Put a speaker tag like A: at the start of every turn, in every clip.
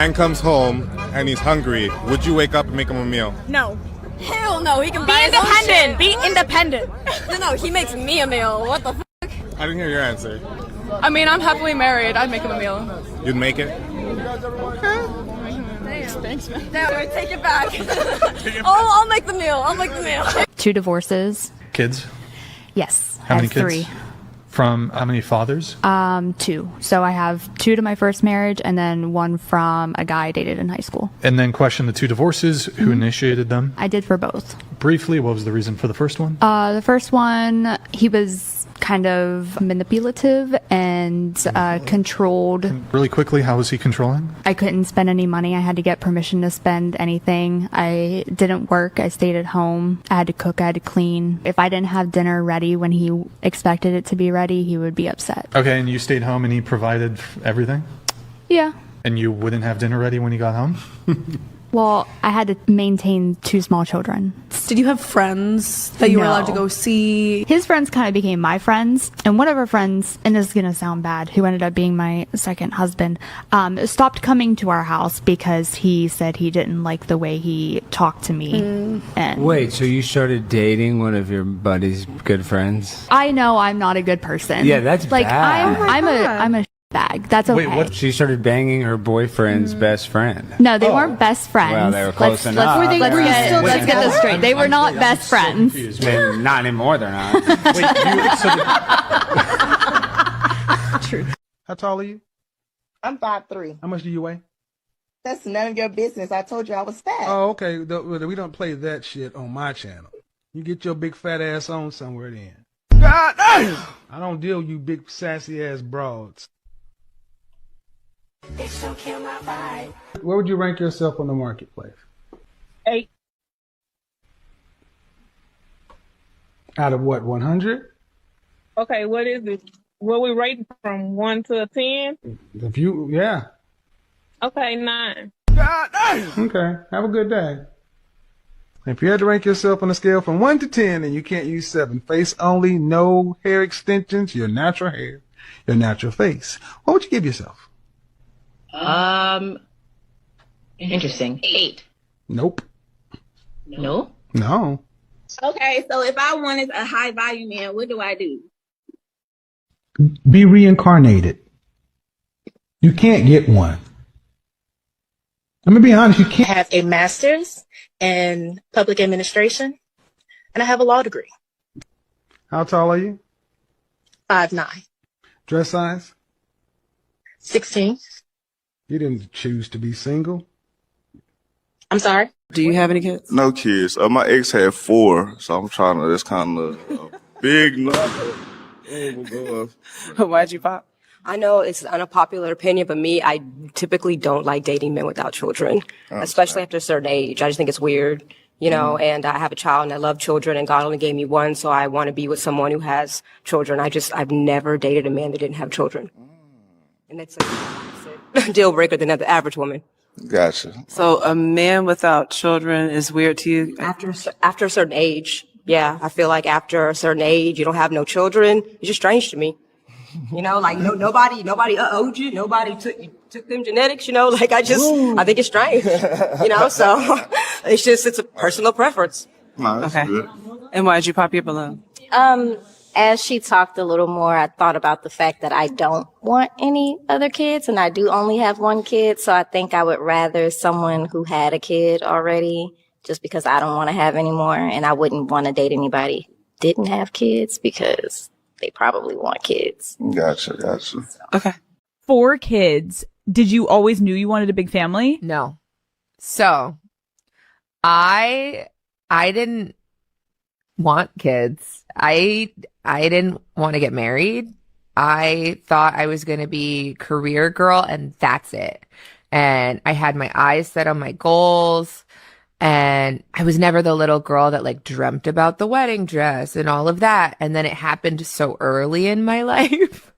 A: Man comes home and he's hungry. Would you wake up and make him a meal?
B: No.
C: Hell no, he can
B: Be
C: buy his own
B: independent.
C: shit.
B: Be independent.
C: No, he makes me a meal. What the fuck?
A: I didn't hear your answer.
B: I mean, I'm happily married. I'd make him a meal.
A: You'd make it?
B: Thanks, man.
C: No, take it back. I'll make the meal. I'll make the meal.
D: 2 divorces.
E: Kids?
D: Yes.
E: How many
D: I have
E: kids?
D: 3.
E: From how many fathers?
D: 2. So I have 2 to my first marriage and then 1 from a guy I dated in high school.
E: And then question the 2 divorces. Who initiated them?
D: I did for both.
E: Briefly, what was the reason for the first one?
D: The first one, he was kind of manipulative and controlled.
E: Really quickly, how was he controlling?
D: I couldn't spend any money. I had to get permission to spend anything. I didn't work. I stayed at home. I had to cook. I had to clean. If I didn't have dinner ready when he expected it to be ready, he would be upset.
E: Okay, and you stayed home and he provided everything?
D: Yeah.
E: And you wouldn't have dinner ready when he got home?
D: Well, I had to maintain 2 small children.
F: Did you have friends that you were allowed to go see?
D: His friends kind of became my friends. And one of our friends, and this is going to sound bad, who ended up being my second husband, stopped coming to our house because he said he didn't like the way he talked to me. And
G: Wait, so you started dating one of your buddy's good friends?
D: I know I'm not a good person.
G: Yeah, that's
D: like
G: bad.
D: I'm a bag. That's okay.
E: Wait, what?
G: She started banging her boyfriend's best friend.
D: No, they weren't best friends.
G: Well, they were close enough.
D: Let's get this straight. They were not best friends.
G: Not anymore, they're not.
E: Wait,
H: True. How tall are you?
I: I'm 5'3".
H: How much do you weigh?
I: That's none of your business. I told you I was fat.
H: Oh, okay. We don't play that shit on my channel. You get your big fat ass on somewhere then. God damn! I don't deal with you big sassy ass broads. Where would you rank yourself on the marketplace?
J: 8.
H: Out of what, 100?
J: Okay, what is it? What we rating from 1 to 10?
H: If you, yeah.
J: Okay, 9.
H: God damn! Okay, have a good day. If you had to rank yourself on a scale from 1 to 10 and you can't use 7, face only, no hair extensions, your natural hair, your natural face, what would you give yourself?
K: Interesting. 8.
H: Nope.
K: No?
H: No.
L: Okay, so if I wanted a high volume man, what do I do?
H: Be reincarnated. You can't get one. I'm gonna be honest, you can't.
M: I have a master's in public administration, and I have a law degree.
H: How tall are you?
M: 5'9".
H: Dress size?
M: 16.
H: You didn't choose to be single.
M: I'm sorry?
F: Do you have any kids?
N: No kids. My ex had 4, so I'm trying to, that's kind of a big number. Oh my God.
F: Why'd you pop?
C: I know it's an unpopular opinion, but me, I typically don't like dating men without children, especially after a certain age. I just think it's weird, you know, and I have a child and I love children and God only gave me one, so I want to be with someone who has children. I've never dated a man that didn't have children. And it's a deal breaker than the average woman.
N: Gotcha.
F: So a man without children is weird to you?
C: After a certain age, yeah. I feel like after a certain age, you don't have no children. It's just strange to me. You know, like nobody owed you. Nobody took them genetics, you know, like I think it's strange, you know, so it's a personal preference.
N: No,
F: okay.
N: Good.
F: And why'd you pop your balloon?
O: As she talked a little more, I thought about the fact that I don't want any other kids and I do only have 1 kid. So I think I would rather someone who had a kid already just because I don't want to have any more. And I wouldn't want to date anybody who didn't have kids because they probably want kids.
N: Gotcha.
F: Okay.
B: 4 kids. Did you always knew you wanted a big family?
P: No. So I didn't want kids. I didn't want to get married. I thought I was going to be career girl and that's it. And I had my eyes set on my goals. And I was never the little girl that like dreamt about the wedding dress and all of that. And then it happened so early in my life.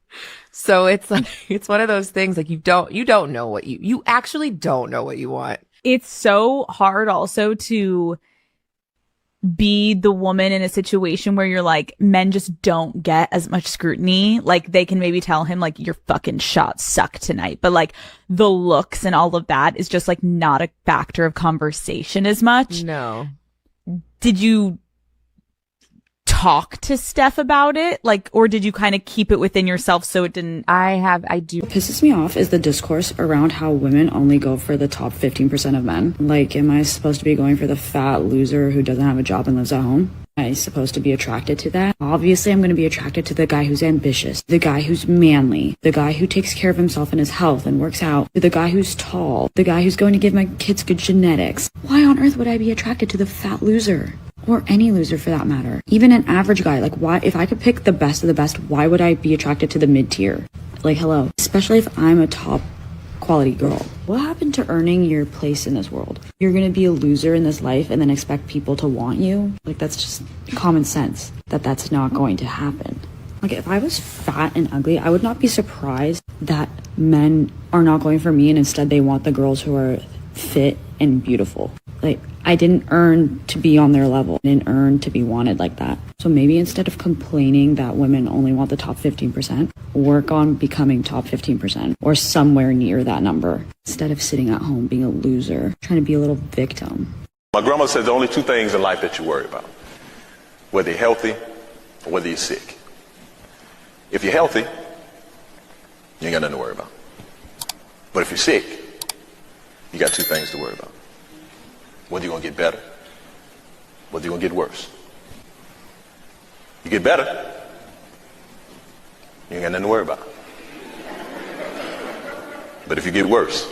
P: So it's like, it's one of those things like you don't know what you actually don't know what you want.
B: It's so hard also to be the woman in a situation where you're like, men just don't get as much scrutiny. Like, they can maybe tell him, like, your fucking shots suck tonight. But, like, the looks and all of that is just, like, not a factor of conversation as much.
P: No.
B: Did you talk to Steph about it? Like, or did you kind of keep it within yourself so it didn't?
Q: What pisses me off is the discourse around how women only go for the top 15% of men. Like, am I supposed to be going for the fat loser who doesn't have a job and lives at home? Am I supposed to be attracted to that? Obviously, I'm going to be attracted to the guy who's ambitious, the guy who's manly, the guy who takes care of himself and his health and works out, the guy who's tall, the guy who's going to give my kids good genetics. Why on earth would I be attracted to the fat loser? Or any loser for that matter. Even an average guy. Like, why, if I could pick the best of the best, why would I be attracted to the mid-tier? Like, hello. Especially if I'm a top quality girl. What happened to earning your place in this world? You're gonna be a loser in this life and then expect people to want you? Like, that's just common sense that that's not going to happen. Like, if I was fat and ugly, I would not be surprised that men are not going for me and instead they want the girls who are fit and beautiful. Like, I didn't earn to be on their level. I didn't earn to be wanted like that. So maybe instead of complaining that women only want the top 15%, work on becoming top 15% or somewhere near that number. Instead of sitting at home being a loser, trying to be a little victim.
R: My grandma says there are only two things in life that you worry about. Whether you're healthy or whether you're sick. If you're healthy, you ain't got nothing to worry about. But if you're sick, you got two things to worry about. Whether you're going to get better, whether you're going to get worse. You get better, you ain't got nothing to worry about. But if you get worse,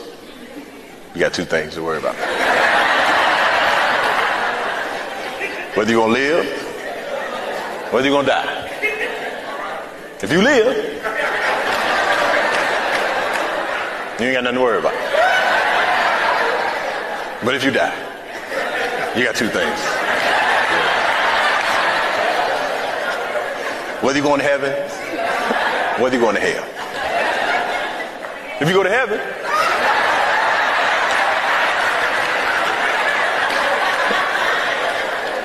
R: you got two things to worry about. Whether you're going to live, whether you're going to die. If you live, you ain't got nothing to worry about. But if you die, you got two things. Whether you're going to heaven, whether you're going to hell. If you go to heaven,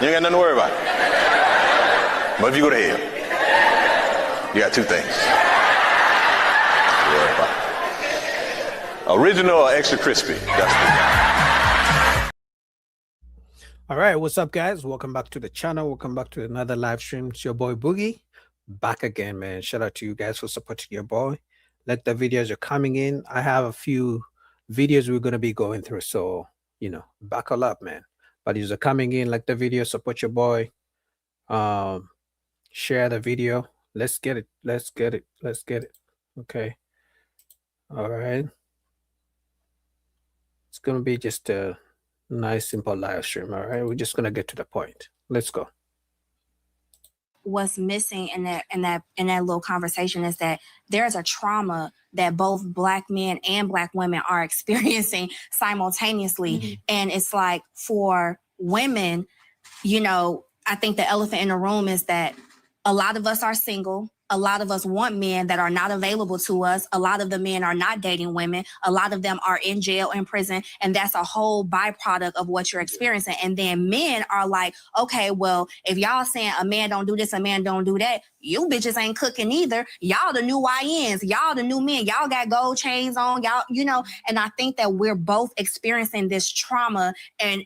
R: you ain't got nothing to worry about. But if you go to hell, you got two things to worry about. Original or extra crispy? That's
S: All right, what's up, guys? Welcome back to the channel. Welcome back to another live stream. It's your boy Boogie, back again, man. Shout out to you guys for supporting your boy. Like the videos are coming in. I have a few videos we're gonna be going through, so you know, buckle up, man. But these are coming in. Like the video, support your boy. Share the video. Let's get it. Let's get it. Let's get it. Okay. All right. It's gonna be just a nice, simple live stream. All right, we're just gonna get to the point. Let's go.
T: What's missing in that little conversation is that there's a trauma that both Black men and Black women are experiencing simultaneously. And it's like, for women, you know, I think the elephant in the room is that a lot of us are single. A lot of us want men that are not available to us. A lot of the men are not dating women. A lot of them are in jail, in prison. And that's a whole byproduct of what you're experiencing. And then men are like, okay, well, if y'all saying a man don't do this, a man don't do that, you bitches ain't cooking either. Y'all the new YNs. Y'all the new men. Y'all got gold chains on. Y'all, you know, and I think that we're both experiencing this trauma and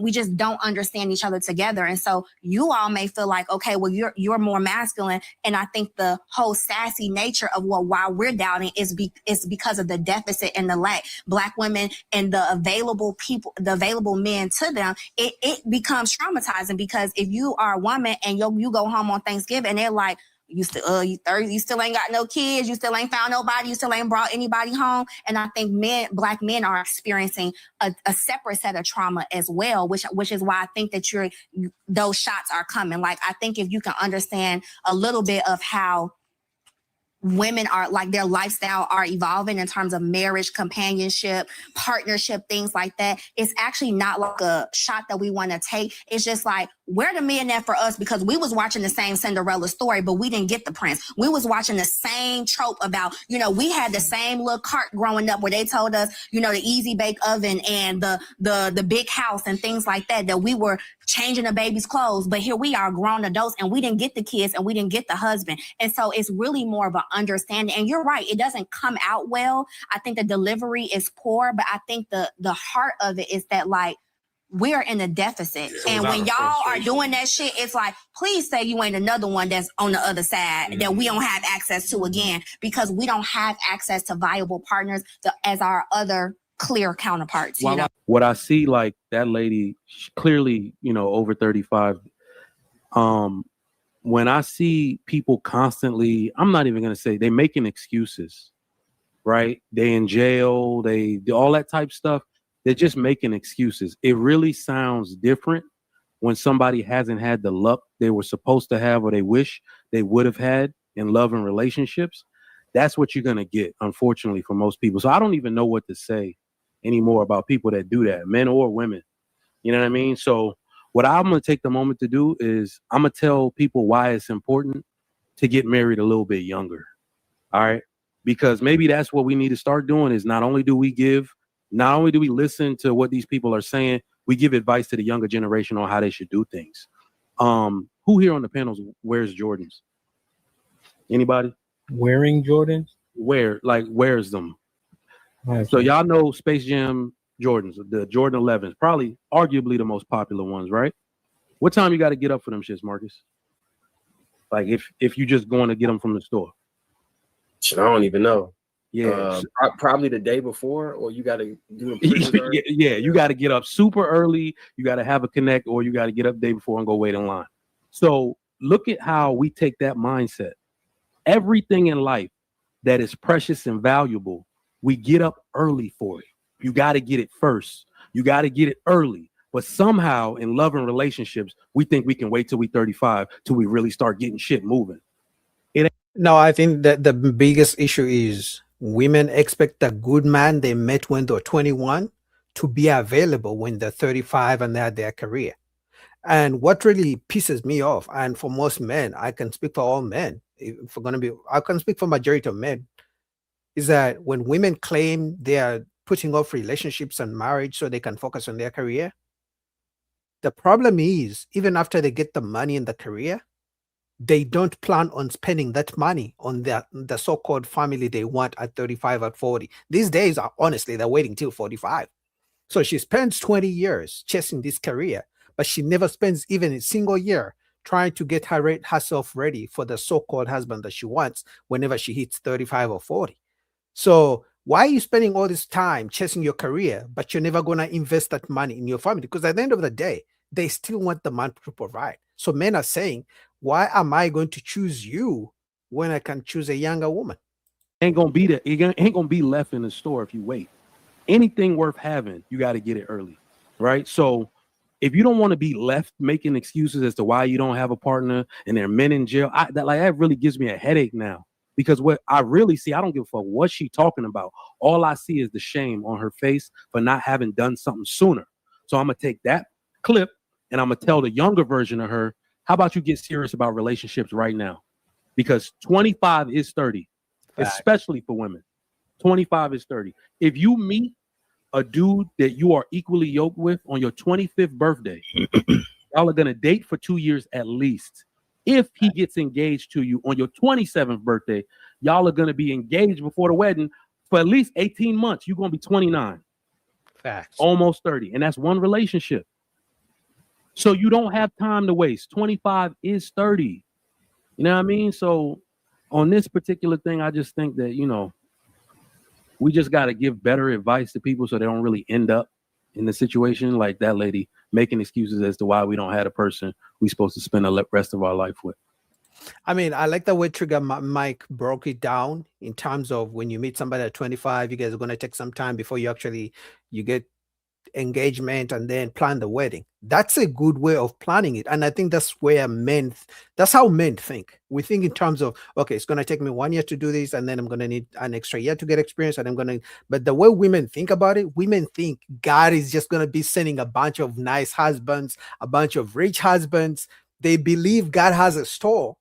T: we just don't understand each other together. And so you all may feel like, okay, well, you're more masculine. And I think the whole sassy nature of why we're doubting is because of the deficit and the lack. Black women and the available people, the available men to them, it becomes traumatizing, because if you are a woman and you go home on Thanksgiving and they're like, you still ain't got no kids, you still ain't found nobody, you still ain't brought anybody home. And I think Black men are experiencing a separate set of trauma as well, which is why I think that those shots are coming. Like, I think if you can understand a little bit of how women are, like, their lifestyle are evolving in terms of marriage, companionship, partnership, things like that. It's actually not like a shot that we want to take. It's just like, where the millionaire for us, because we was watching the same Cinderella story, but we didn't get the prince. We was watching the same trope about, we had the same little cart growing up where they told us, the easy bake oven and the big house and things like that we were changing the baby's clothes. But here we are grown adults and we didn't get the kids and we didn't get the husband. And so it's really more of an understanding. And you're right, it doesn't come out well. I think the delivery is poor, but I think the heart of it is that, like, we are in a deficit. And when y'all are doing that shit, it's like, please say you ain't another one that's on the other side that we don't have access to again, because we don't have access to viable partners as our other clear counterparts.
U: What I see, like that lady, clearly, over 35. When I see people constantly, I'm not even going to say, they making excuses, right? They in jail, they do all that type stuff. They're just making excuses. It really sounds different when somebody hasn't had the luck they were supposed to have or they wish they would have had in love and relationships. That's what you're going to get, unfortunately, for most people. So I don't even know what to say anymore about people that do that, men or women. You know what I mean? So what I'm going to take the moment to do is I'm going to tell people why it's important to get married a little bit younger. All right? Because maybe that's what we need to start doing, is not only do we listen to what these people are saying, we give advice to the younger generation on how they should do things. Who here on the panels wears Jordans? Anybody?
V: Wearing Jordans?
U: Wears them. So y'all know Space Jam Jordans, the Jordan 11s, probably arguably the most popular ones, right? What time you got to get up for them shits, Marcus? Like if you just going to get them from the store?
W: I don't even know.
U: Yeah,
W: probably the day before, or you got to do
U: it. Yeah, you got to get up super early. You got to have a connect, or you got to get up the day before and go wait in line. So look at how we take that mindset. Everything in life that is precious and valuable, we get up early for it. You got to get it first. You got to get it early. But somehow in love and relationships, we think we can wait till we 35 till we really start getting shit moving.
S: No, I think that the biggest issue is women expect a good man they met when they're 21 to be available when they're 35 and they had their career. And what really pisses me off, and for most men, I can speak for all men, I can speak for majority of men, is that when women claim they are putting off relationships and marriage so they can focus on their career, the problem is, even after they get the money in the career, they don't plan on spending that money on the so-called family they want at 35, at 40. These days, honestly, they're waiting till 45. So she spends 20 years chasing this career, but she never spends even a single year trying to get herself ready for the so-called husband that she wants whenever she hits 35 or 40. So why are you spending all this time chasing your career, but you're never going to invest that money in your family? Because at the end of the day, they still want the man to provide. So men are saying, why am I going to choose you when I can choose a younger woman?
U: Ain't gonna be left in the store if you wait. Anything worth having, you got to get it early, right? So if you don't want to be left making excuses as to why you don't have a partner and there are men in jail, that really gives me a headache now. Because what I really see, I don't give a fuck what she talking about. All I see is the shame on her face for not having done something sooner. So I'm gonna take that clip and I'm gonna tell the younger version of her, how about you get serious about relationships right now? Because 25 is 30, especially for women. 25 is 30. If you meet a dude that you are equally yoked with on your 25th birthday, y'all are going to date for 2 years at least. If he gets engaged to you on your 27th birthday, y'all are going to be engaged before the wedding for at least 18 months. You're going to be 29.
S: Facts.
U: Almost 30. And that's one relationship. So you don't have time to waste. 25 is 30. You know what I mean? So on this particular thing, I just think that, we just got to give better advice to people so they don't really end up in the situation like that lady making excuses as to why we don't have a person we're supposed to spend the rest of our life with.
S: I mean, I like the way Trigger Mike broke it down in terms of when you meet somebody at 25, you guys are going to take some time before you get engagement and then plan the wedding. That's a good way of planning it. And I think that's where that's how men think. We think in terms of, okay, it's going to take me 1 year to do this, and then I'm going to need an extra year to get experience. And but the way women think about it, women think God is just going to be sending a bunch of nice husbands, a bunch of rich husbands. They believe God has a store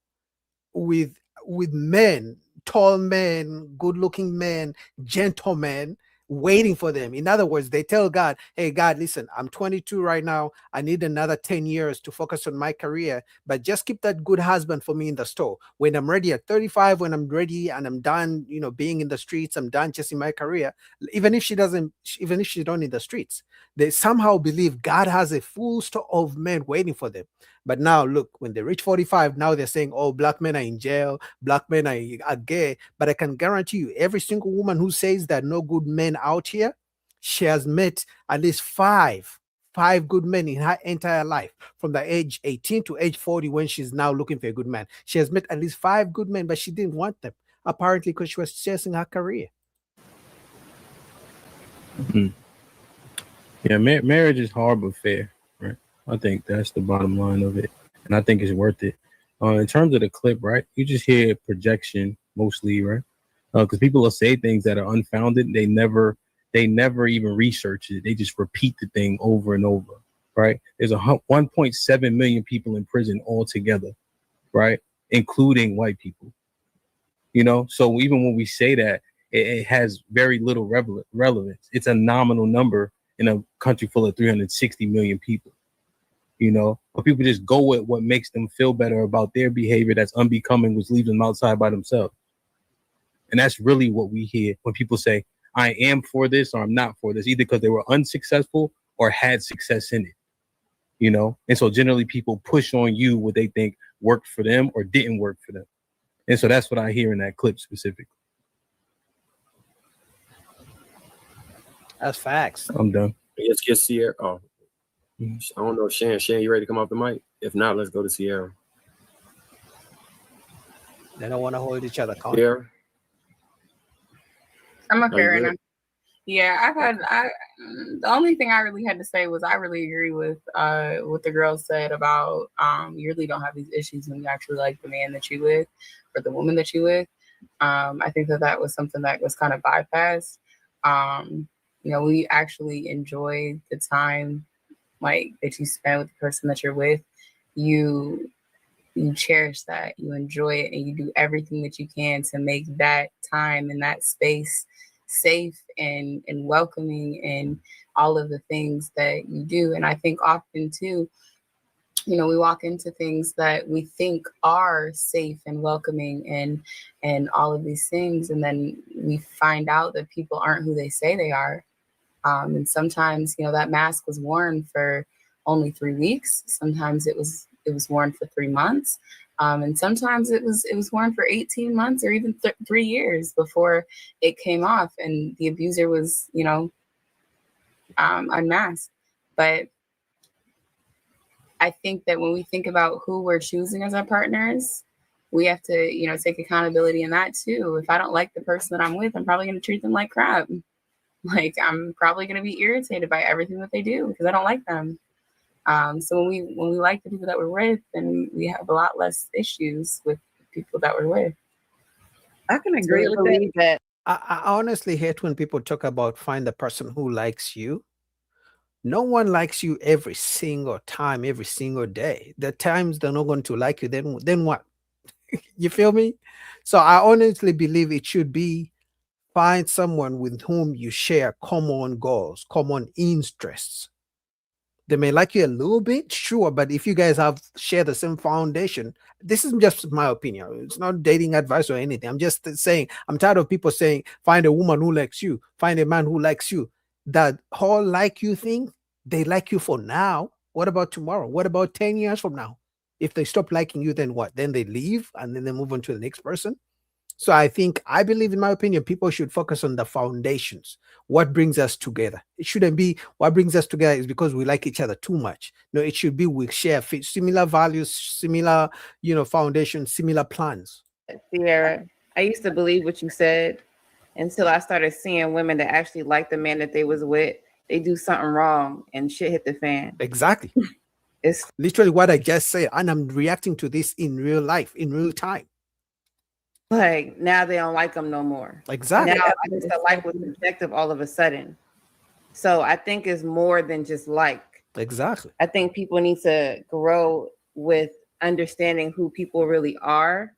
S: with men, tall men, good-looking men, gentlemen, waiting for them. In other words, they tell God, hey, God, listen, I'm 22 right now. I need another 10 years to focus on my career, but just keep that good husband for me in the store. When I'm ready at 35, when I'm ready and I'm done, being in the streets, I'm done chasing my career. Even if she's not in the streets, they somehow believe God has a full store of men waiting for them. But now look, when they reach 45, now they're saying, oh, black men are in jail, black men are gay. But I can guarantee you, every single woman who says that no good men out here, she has met at least five good men in her entire life, from the age 18 to age 40, when she's now looking for a good man. She has met at least 5 good men, but she didn't want them, apparently because she was chasing her career.
U: Mm-hmm. Yeah, marriage is hard but fair, right? I think that's the bottom line of it, and I think it's worth it. In terms of the clip, right? You just hear projection mostly, right? Because people will say things that are unfounded. They never even research it. They just repeat the thing over and over, right? There's 1.7 million people in prison altogether, right? Including white people. So even when we say that, it has very little relevance. It's a nominal number in a country full of 360 million people. But people just go with what makes them feel better about their behavior that's unbecoming, which leaves them outside by themselves. And that's really what we hear when people say, I am for this or I'm not for this, either because they were unsuccessful or had success in it. And so generally people push on you what they think worked for them or didn't work for them. And so that's what I hear in that clip specifically.
S: That's facts.
U: I'm done.
W: Let's get Sierra. Oh, I don't know, Shan. Shan, you ready to come off the mic? If not, let's go to Sierra.
S: They don't want to hold each other accountable.
W: Sierra?
A: I'm a parent. Yeah, the only thing I really had to say was I really agree with what the girl said about you really don't have these issues when you actually like the man that you with or the woman that you with. I think that was something that was kind of bypassed. We actually enjoy the time that you spend with the person that you're with. You cherish that, you enjoy it, and you do everything that you can to make that time and that space safe and welcoming and all of the things that you do. And I think often too, we walk into things that we think are safe and welcoming and all of these things, and then we find out that people aren't who they say they are. And sometimes, that mask was worn for only 3 weeks. Sometimes it was worn for 3 months. And sometimes it was worn for 18 months or even 3 years before it came off and the abuser was, unmasked. But I think that when we think about who we're choosing as our partners, we have to, take accountability in that too. If I don't like the person that I'm with, I'm probably going to treat them like crap. I'm probably going to be irritated by everything that they do because I don't like them. So when we like the people that we're with, then we have a lot less issues with people that we're with.
D: I can agree with that.
S: I honestly hate when people talk about find the person who likes you. No one likes you every single time, every single day. The times they're not going to like you, then what? You feel me? So I honestly believe it should be find someone with whom you share common goals, common interests. They may like you a little bit, sure, but if you guys share the same foundation, this is just my opinion. It's not dating advice or anything. I'm just saying, I'm tired of people saying, find a woman who likes you, find a man who likes you. That whole like you thing, they like you for now. What about tomorrow? What about 10 years from now? If they stop liking you, then what? Then they leave and then they move on to the next person. So I believe, in my opinion, people should focus on the foundations. What brings us together? It shouldn't be what brings us together is because we like each other too much. No, it should be we share similar values, similar, foundations, similar plans.
D: Sierra, I used to believe what you said until I started seeing women that actually liked the man that they was with they do something wrong and shit hit the fan.
S: Exactly.
D: It's
S: literally what I just said, and I'm reacting to this in real life, in real time.
D: like now they don't like them no more.
S: Exactly.
D: Now I just the like was subjective all of a sudden. So I think it's more than just like.
S: Exactly.
D: I think people need to grow with understanding who people really are,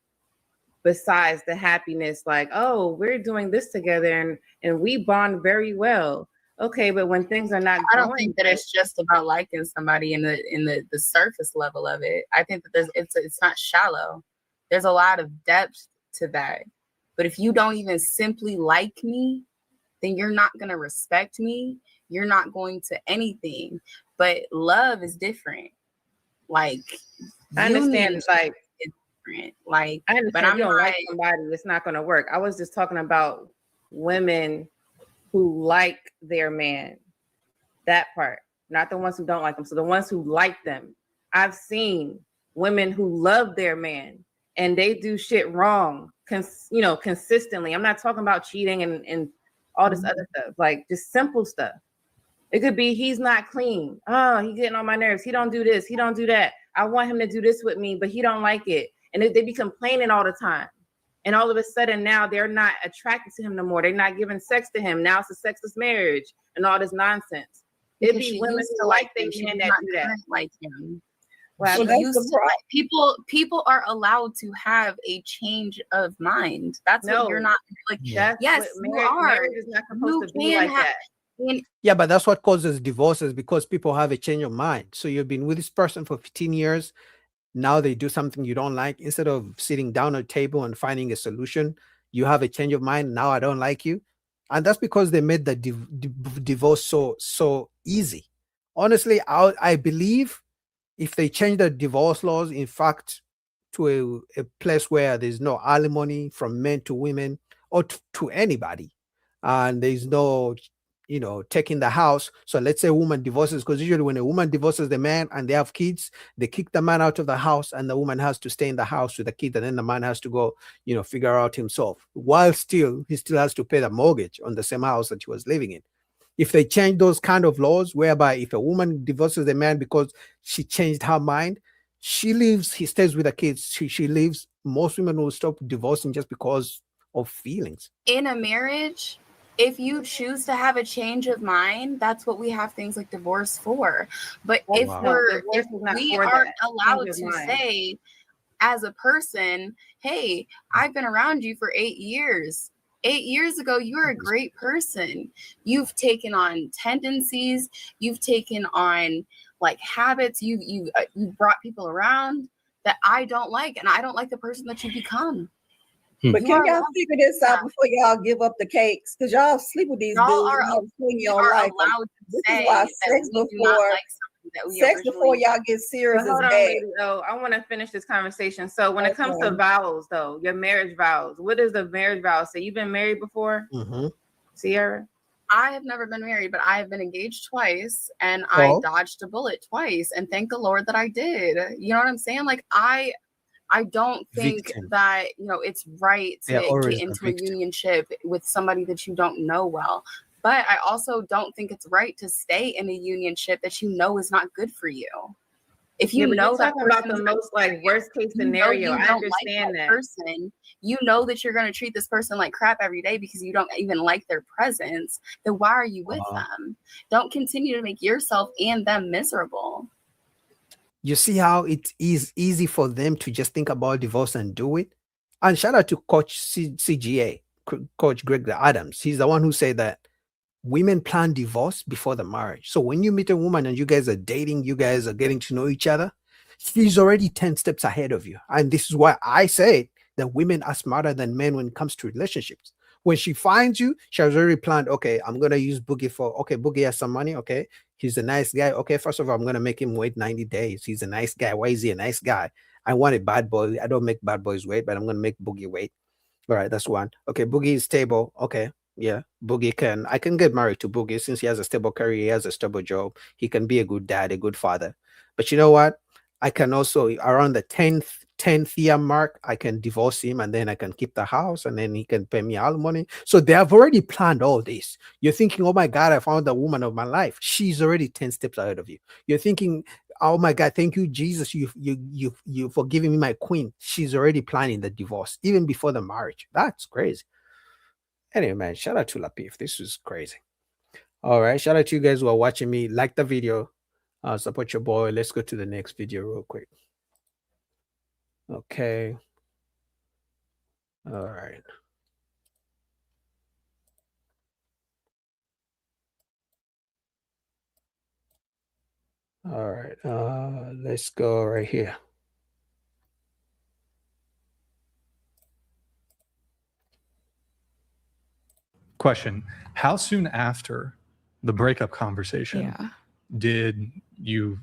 D: besides the happiness, like, oh, we're doing this together and we bond very well. Okay, but when things are not,
A: I don't think that it's just about liking somebody in the surface level of it. I think that it's not shallow. There's a lot of depth to that. But if you don't even simply like me, then you're not gonna respect me. You're not going to anything. But love is different. Like
D: I understand, like
A: it's different. Like
D: I understand,
A: but I'm
D: you don't
A: not,
D: like somebody, it's not gonna work. I was just talking about women who like their man. That part, not the ones who don't like them. So the ones who like them. I've seen women who love their man and they do shit wrong, consistently. I'm not talking about cheating and all this other stuff, like just simple stuff. It could be he's not clean. Oh, he's getting on my nerves. He don't do this. He don't do that. I want him to do this with me, but he don't like it. And they be complaining all the time. And all of a sudden now they're not attracted to him no more. They're not giving sex to him. Now it's a sexless marriage and all this nonsense. It'd be women who like they men that do that.
A: Like him.
D: Well,
A: She used to, like, people are allowed to have a change of mind. That's what you're not like.
S: Yeah.
A: Yes, you are.
D: Marriage is not supposed to be like that.
S: Yeah, but that's what causes divorces, because people have a change of mind. So you've been with this person for 15 years. Now they do something you don't like. Instead of sitting down at a table and finding a solution, you have a change of mind. Now I don't like you. And that's because they made the divorce so easy. Honestly, I believe if they change the divorce laws, in fact, to a place where there's no alimony from men to women or to anybody, and there's no taking the house. So let's say a woman divorces, because usually when a woman divorces the man and they have kids, they kick the man out of the house and the woman has to stay in the house with the kid, and then the man has to go figure out himself, while he still has to pay the mortgage on the same house that he was living in. If they change those kind of laws, whereby if a woman divorces the man because she changed her mind, she leaves, he stays with the kids, she leaves, most women will stop divorcing just because of feelings.
A: In a marriage, if you choose to have a change of mind, that's what we have things like divorce for. But if we aren't allowed to say as a person, hey, I've been around you for 8 years. 8 years ago, you were a great person. You've taken on tendencies. You've taken on like habits. You brought people around that I don't like, and I don't like the person that you become.
E: But can y'all figure this out before y'all give up the cakes? Because y'all sleep with these dudes in your life. This is why sex before y'all get serious is bad.
D: I want to finish this conversation. So when it comes to vows, though, your marriage vows, what does the marriage vow say? You've been married before, Sierra?
A: I have never been married, but I have been engaged twice, and I dodged a bullet twice, and thank the Lord that I did. You know what I'm saying? Like I don't think that it's right to get into a unionship with somebody that you don't know well. But I also don't think it's right to stay in a unionship that you know is not good for you. If you know that
D: about the most worst case scenario, I understand that
A: person, you know that you're going to treat this person like crap every day because you don't even like their presence. Then why are you with them? Don't continue to make yourself and them miserable.
S: You see how it is easy for them to just think about divorce and do it? And shout out to Coach CGA, Coach Greg Adams. He's the one who said that women plan divorce before the marriage. So when you meet a woman and you guys are dating, you guys are getting to know each other, she's already 10 steps ahead of you. And this is why I say that women are smarter than men when it comes to relationships. When she finds you, she has already planned, okay, I'm going to use Boogie Boogie has some money. Okay. He's a nice guy. Okay. First of all, I'm going to make him wait 90 days. He's a nice guy. Why is he a nice guy? I want a bad boy. I don't make bad boys wait, but I'm going to make Boogie wait. All right. That's one. Okay. Boogie is stable. Okay. Yeah. I can get married to Boogie since he has a stable career. He has a stable job. He can be a good dad, a good father. But you know what? I can also, around the 10th 10th year mark, I can divorce him and then I can keep the house and then he can pay me alimony. So they have already planned all this. You're thinking, oh my God, I found the woman of my life. She's already 10 steps ahead of you. You're thinking, oh my God, thank you, Jesus. You for giving me my queen. She's already planning the divorce even before the marriage. That's crazy. Anyway, man, shout out to Lapif. This was crazy. All right. Shout out to you guys who are watching me. Like the video. Support your boy. Let's go to the next video real quick. Okay. All right. All right. Let's go right here.
G: Question: how soon after the breakup conversation did you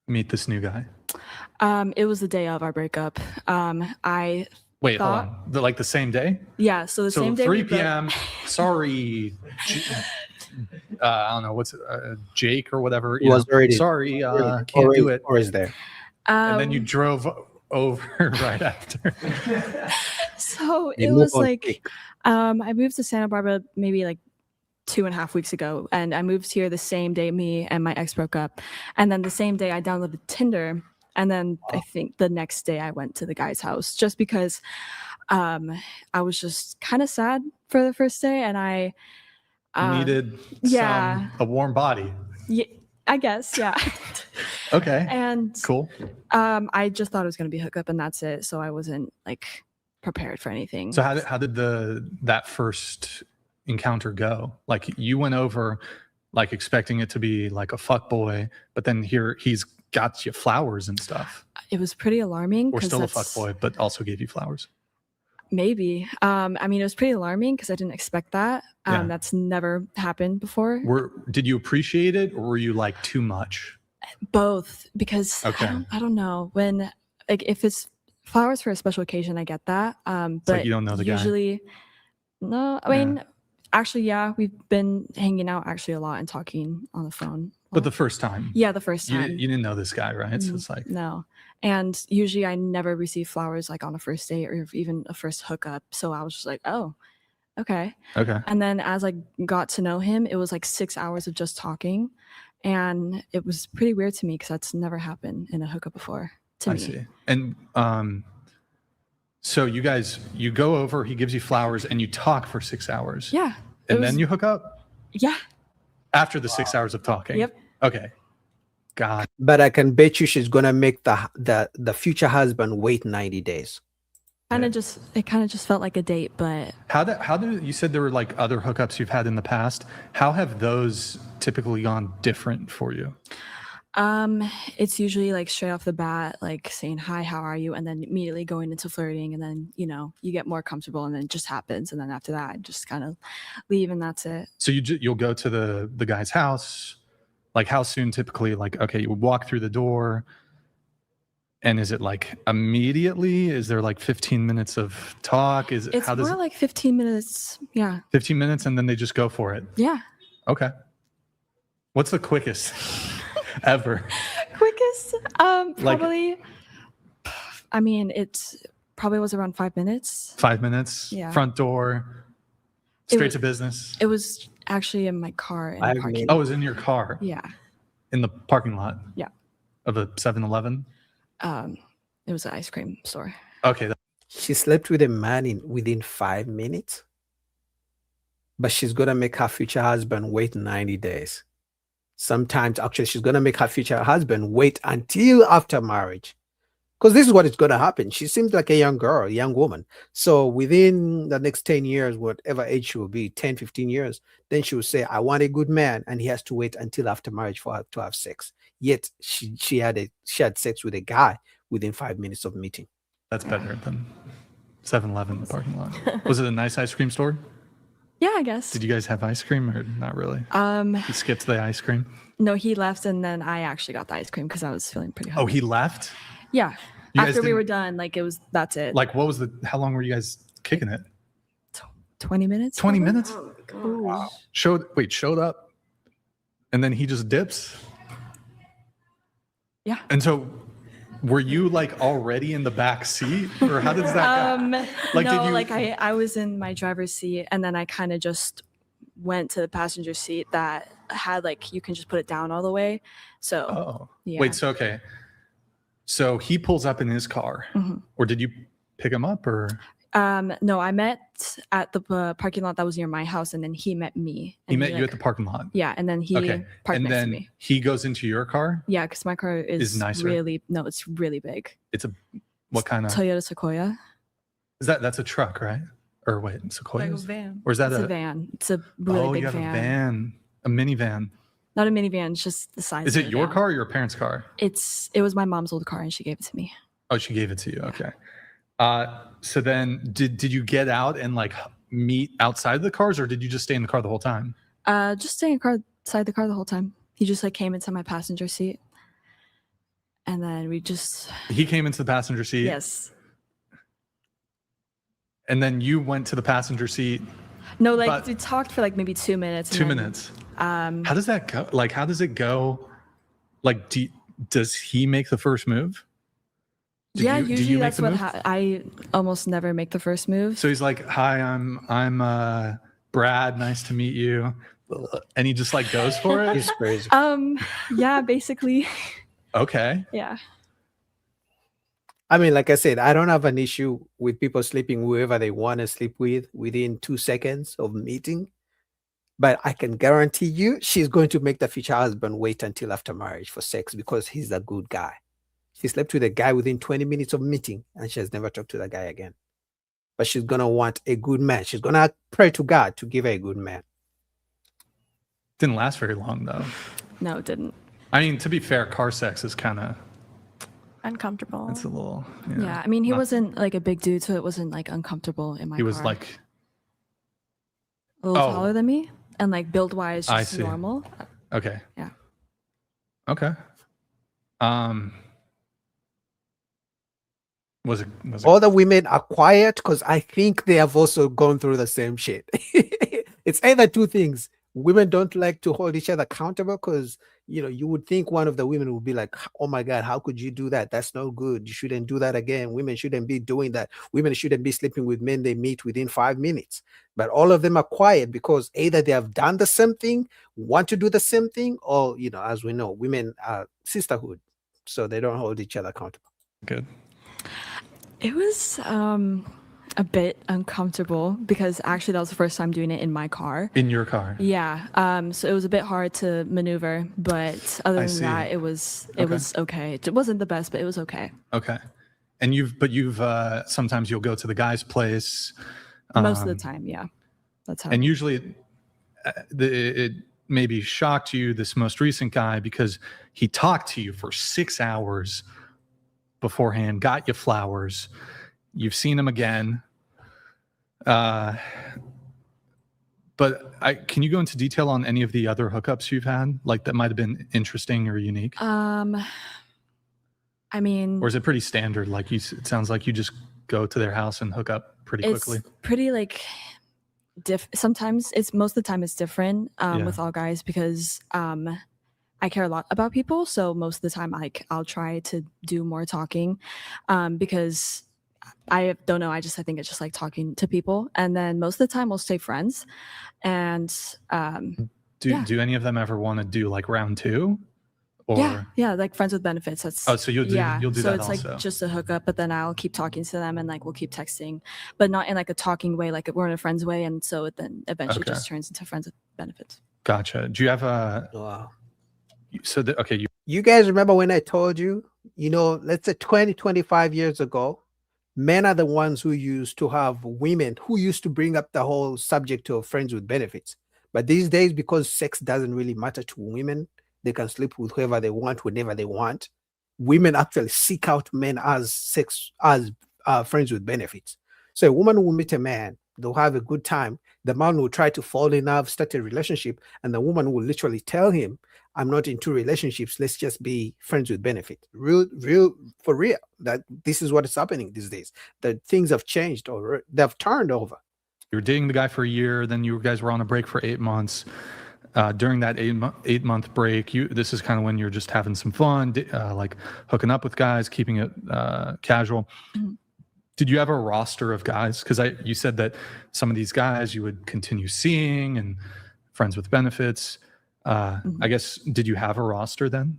G: meet this new guy?
F: It was the day of our breakup. I
G: Wait,
F: thought,
G: hold on. Like the same day?
F: Yeah, so the same day.
G: 3 p.m. Sorry, I don't know what's Jake or whatever.
S: Was already
G: sorry, can't do it.
S: Or is there?
G: And then you drove over right after.
F: So it was like I moved to Santa Barbara maybe like 2.5 weeks ago, and I moved here the same day me and my ex broke up, and then the same day I downloaded Tinder, and then I think the next day I went to the guy's house just because I was just kind of sad for the first day, and I
G: needed a warm body.
F: Yeah, I guess, yeah.
G: Okay.
F: And
G: cool.
F: I just thought it was going to be hookup and that's it, so I wasn't like prepared for anything.
G: So how did that first encounter go? Like you went over like expecting it to be like a fuck boy, but then here he's got you flowers and stuff.
F: It was pretty alarming.
G: Or still a fuck boy, but also gave you flowers.
F: Maybe. I mean, it was pretty alarming because I didn't expect that. That's never happened before.
G: Did you appreciate it, or were you like too much?
F: Both, because I don't know, when like if it's flowers for a special occasion, I get that. But
G: like you don't know the guy.
F: Usually, no. I mean, actually, yeah, we've been hanging out actually a lot and talking on the phone.
G: But the first time.
F: Yeah, the first time.
G: You didn't know this guy, right? So it's like
F: no. And usually I never receive flowers like on a first date or even a first hookup. So I was just like, oh, okay.
G: Okay.
F: And then as I got to know him, it was like 6 hours of just talking. And it was pretty weird to me because that's never happened in a hookup before to me.
G: I see. And so you go over, he gives you flowers and you talk for 6 hours.
F: Yeah.
G: And then you hook up?
F: Yeah.
G: After the 6 hours of talking?
F: Yep.
G: Okay. God.
S: But I can bet you she's gonna make the future husband wait 90 days.
F: It kind of just felt like a date, but
G: how do you said there were like other hookups you've had in the past? How have those typically gone different for you?
F: It's usually like straight off the bat, like saying hi, how are you, and then immediately going into flirting, and then you get more comfortable, and then it just happens, and then after that, I just kind of leave, and that's it.
G: So you'll go to the guy's house. Like how soon typically? Like okay, you walk through the door, and is it like immediately? Is there like 15 minutes of talk?
F: It's more like 15 minutes. Yeah.
G: 15 minutes, and then they just go for it.
F: Yeah.
G: Okay. What's the quickest ever?
F: Quickest? Probably. I mean, it probably was around 5 minutes.
G: 5 minutes.
F: Yeah.
G: Front door. Straight to business.
F: It was actually in my car. In the parking
G: lot. Oh, it was in your car.
F: Yeah.
G: In the parking lot.
F: Yeah.
G: Of a 7-Eleven.
F: It was an ice cream store.
G: Okay.
S: She slept with a man within 5 minutes, but she's gonna make her future husband wait 90 days. Sometimes, actually, she's gonna make her future husband wait until after marriage, because this is what is gonna happen. She seems like a young girl, a young woman. So within the next 10 years, whatever age she will be, 10, 15 years, then she will say, I want a good man, and he has to wait until after marriage for her to have sex. Yet she had sex with a guy within 5 minutes of meeting.
G: That's better than 7-Eleven in the parking lot. Was it a nice ice cream store?
F: Yeah, I guess.
G: Did you guys have ice cream or not really? He skipped the ice cream?
F: No, he left, and then I actually got the ice cream because I was feeling pretty hungry.
G: Oh, he left?
F: Yeah. After we were done, like that's it.
G: Like how long were you guys kicking it?
F: 20 minutes.
G: 20 minutes?
F: Oh my gosh.
G: Wow. Showed up, and then he just dips?
F: Yeah.
G: And so were you like already in the back seat, or how does that go? Like,
F: no,
G: did you?
F: like I was in my driver's seat, and then I kind of just went to the passenger seat that had like you can just put it down all the way. So yeah.
G: Wait. So okay. So he pulls up in his car, or did you pick him up, or?
F: No, I met at the parking lot that was near my house, and then he met me.
G: He met you at the parking lot.
F: Yeah, and then he parked
G: and
F: next
G: then
F: to me.
G: he goes into your car.
F: Yeah, because my car is
G: nicer.
F: it's really big.
G: It's a what kind of
F: Toyota Sequoia?
G: That's a truck, right? Or wait, Sequoia?
F: Like a van.
G: Or is that
F: it's a van? It's a really big
G: you have
F: van.
G: a van, a minivan.
F: Not a minivan, it's just the size.
G: Is
F: of
G: it
F: a
G: your
F: van.
G: car or your parents' car?
F: It was my mom's old car, and she gave it to me.
G: Oh, she gave it to you. Okay. So then, did you get out and like meet outside the cars, or did you just stay in the car the whole time?
F: Just staying inside the car the whole time. He just like came into my passenger seat, and then
G: He came into the passenger seat.
F: Yes.
G: And then you went to the passenger seat.
F: No, like we talked for like maybe 2 minutes.
G: 2 minutes. How does that go? Like, how does it go? Like, does he make the first move?
F: Usually that's what I almost never make the first move.
G: So he's like, "Hi, I'm Brad. Nice to meet you," and he just like goes for it.
S: He's crazy.
F: Yeah, basically.
G: Okay.
F: Yeah.
S: I mean, like I said, I don't have an issue with people sleeping whoever they want to sleep with within 2 seconds of meeting. But I can guarantee you she's going to make the future husband wait until after marriage for sex because he's a good guy. She slept with a guy within 20 minutes of meeting and she has never talked to that guy again. But she's going to want a good man. She's going to pray to God to give her a good man.
G: Didn't last very long, though.
F: No, it didn't.
G: I mean, to be fair, car sex is kind of
F: uncomfortable.
G: It's a little.
F: Yeah, I mean, he wasn't like a big dude, so it wasn't like uncomfortable in my car.
G: He was like
F: a little taller than me, and like build wise, just normal.
G: Okay.
F: Yeah.
G: Okay. Was it
S: all the women are quiet because I think they have also gone through the same shit. It's either two things. Women don't like to hold each other accountable because, you know, you would think one of the women would be like, oh my God, how could you do that? That's no good. You shouldn't do that again. Women shouldn't be doing that. Women shouldn't be sleeping with men they meet within 5 minutes. But all of them are quiet because either they have done the same thing, want to do the same thing, or, you know, as we know, women are sisterhood. So they don't hold each other accountable.
G: Good.
F: It was a bit uncomfortable because actually that was the first time doing it in my car.
G: In your car?
F: Yeah. So it was a bit hard to maneuver, but other than that, it was okay. It wasn't the best, but it was okay.
G: Okay. And you've sometimes you'll go to the guy's place.
F: Most of the time, yeah. That's how.
G: And usually it maybe shocked you, this most recent guy, because he talked to you for 6 hours beforehand, got you flowers. You've seen him again. But can you go into detail on any of the other hookups you've had, like that might have been interesting or unique?
F: I mean,
G: or is it pretty standard? Like it sounds like you just go to their house and hook up pretty quickly.
F: It's pretty like sometimes most of the time it's different with all guys because I care a lot about people, so most of the time I'll try to do more talking because I don't know. I think it's just like talking to people, and then most of the time we'll stay friends. And
G: do any of them ever want to do like round two? Or
F: yeah, like friends with benefits. That's
G: so you'll do that also.
F: So it's like just a hookup, but then I'll keep talking to them and like we'll keep texting, but not in like a talking way. Like we're in a friends way, and so it then eventually just turns into friends with benefits.
G: Gotcha. Do you have a? Wow. So
S: you guys remember when I told you, let's say 20, 25 years ago, men are the ones who used to have women who used to bring up the whole subject of friends with benefits. But these days, because sex doesn't really matter to women, they can sleep with whoever they want, whenever they want. Women actually seek out men as friends with benefits. So a woman will meet a man, they'll have a good time. The man will try to fall in love, start a relationship, and the woman will literally tell him, I'm not into relationships. Let's just be friends with benefit. Real, for real. That this is what is happening these days. That things have changed or they've turned over.
G: You were dating the guy for a year, then you guys were on a break for 8 months. during that 8-month break, this is kind of when you're just having some fun, like hooking up with guys, keeping it casual.
F: Mm-hmm.
G: Did you have a roster of guys? Because you said that some of these guys you would continue seeing and friends with benefits. I guess, did you have a roster then?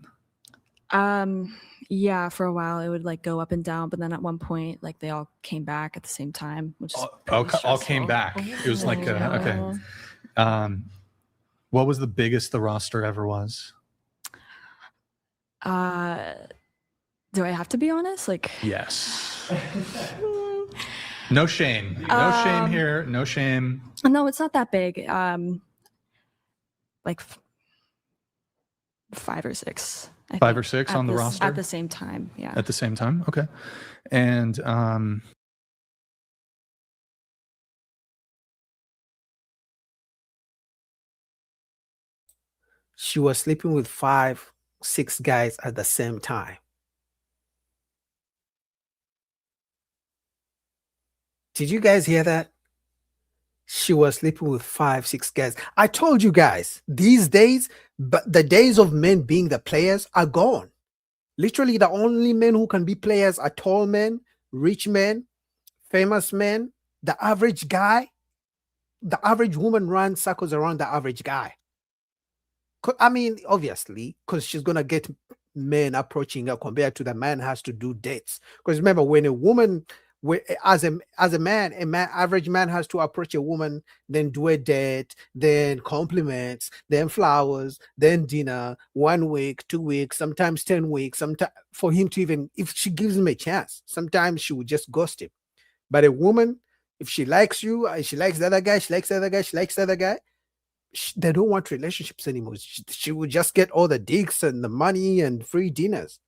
F: Yeah, for a while it would like go up and down, but then at one point, like they all came back at the same time, which is
G: all came back. It was like okay. What was the biggest the roster ever was?
F: Do I have to be honest? Like,
G: yes. No shame. No shame here. No shame.
F: No, it's not that big. Like 5 or 6. I
G: 5
F: think,
G: or 6 on the roster
F: at the same time. Yeah.
G: At the same time. Okay. And
S: she was sleeping with 5, 6 guys at the same time. Did you guys hear that? She was sleeping with 5, 6 guys. I told you guys, these days, but the days of men being the players are gone. Literally, the only men who can be players are tall men, rich men, famous men. The average guy, the average woman runs circles around the average guy. I mean, obviously, because she's going to get men approaching her compared to the man has to do dates. Because remember, when a woman, as a man, average man has to approach a woman, then do a date, then compliments, then flowers, then dinner, 1 week, 2 weeks, sometimes 10 weeks, sometimes for him to even, if she gives him a chance, sometimes she would just ghost him. But a woman, if she likes you, she likes the other guy, she likes the other guy, she likes the other guy, they don't want relationships anymore. She would just get all the dicks and the money and free dinners.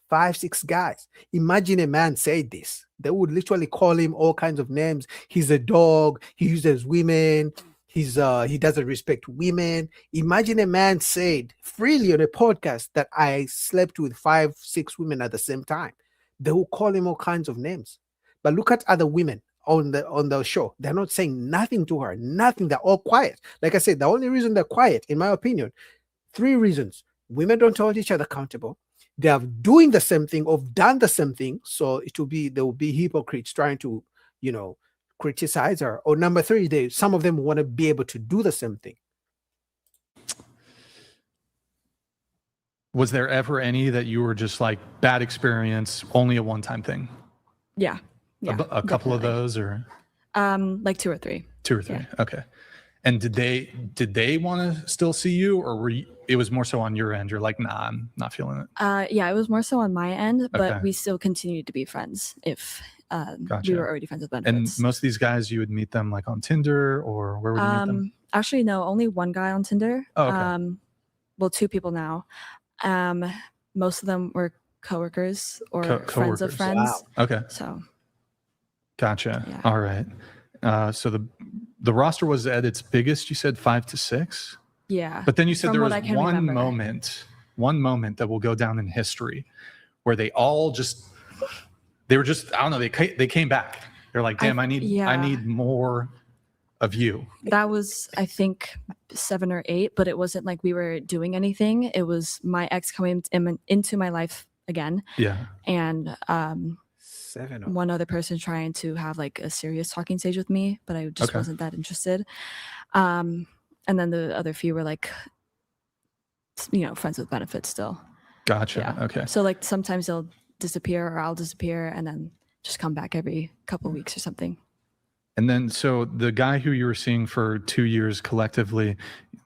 S: 5, 6 guys. Imagine a man said this. They would literally call him all kinds of names. He's a dog. He uses women. He doesn't respect women. Imagine a man said freely on a podcast that I slept with 5, 6 women at the same time. They will call him all kinds of names. But look at other women on the show. They're not saying nothing to her. Nothing. They're all quiet. Like I said, the only reason they're quiet, in my opinion, 3 reasons. Women don't hold each other accountable. They are doing the same thing or done the same thing. So there will be hypocrites trying to, criticize her. Or number 3, some of them want to be able to do the same thing.
G: Was there ever any that you were just like bad experience, only a one-time thing?
F: Yeah.
G: A couple of those, or
F: like 2 or 3.
G: 2 or 3. Yeah. Okay. And did they want to still see you, or it was more so on your end? You're like, nah, I'm not feeling it.
F: Yeah, it was more so on my end, but
G: Okay.
F: we still continued to be friends if
G: Gotcha.
F: we were already friends with benefits.
G: And most of these guys, you would meet them like on Tinder, or where would you meet them?
F: Actually, no, only one guy on Tinder.
G: Oh, okay.
F: Well, 2 people now. Most of them were coworkers or friends of
G: Coworkers.
F: friends.
G: Wow. Okay.
F: So.
G: Gotcha.
F: Yeah.
G: All right. So the roster was at its biggest, you said 5 to 6?
F: Yeah.
G: But then you said
F: From
G: there was
F: what I can
G: one
F: remember.
G: moment that will go down in history where they all they were just, I don't know, they came back. They're like, damn, I need more of you.
F: That was, I think, 7 or 8, but it wasn't like we were doing anything. It was my ex coming into my life again.
G: Yeah.
F: And
S: 7 or
F: one other person trying to have like a serious talking stage with me, but I just wasn't that interested. And then the other few were like, friends with benefits still.
G: Gotcha.
F: Yeah.
G: Okay.
F: So like sometimes they'll disappear or I'll disappear and then just come back every couple weeks or something.
G: And then, so the guy who you were seeing for 2 years collectively,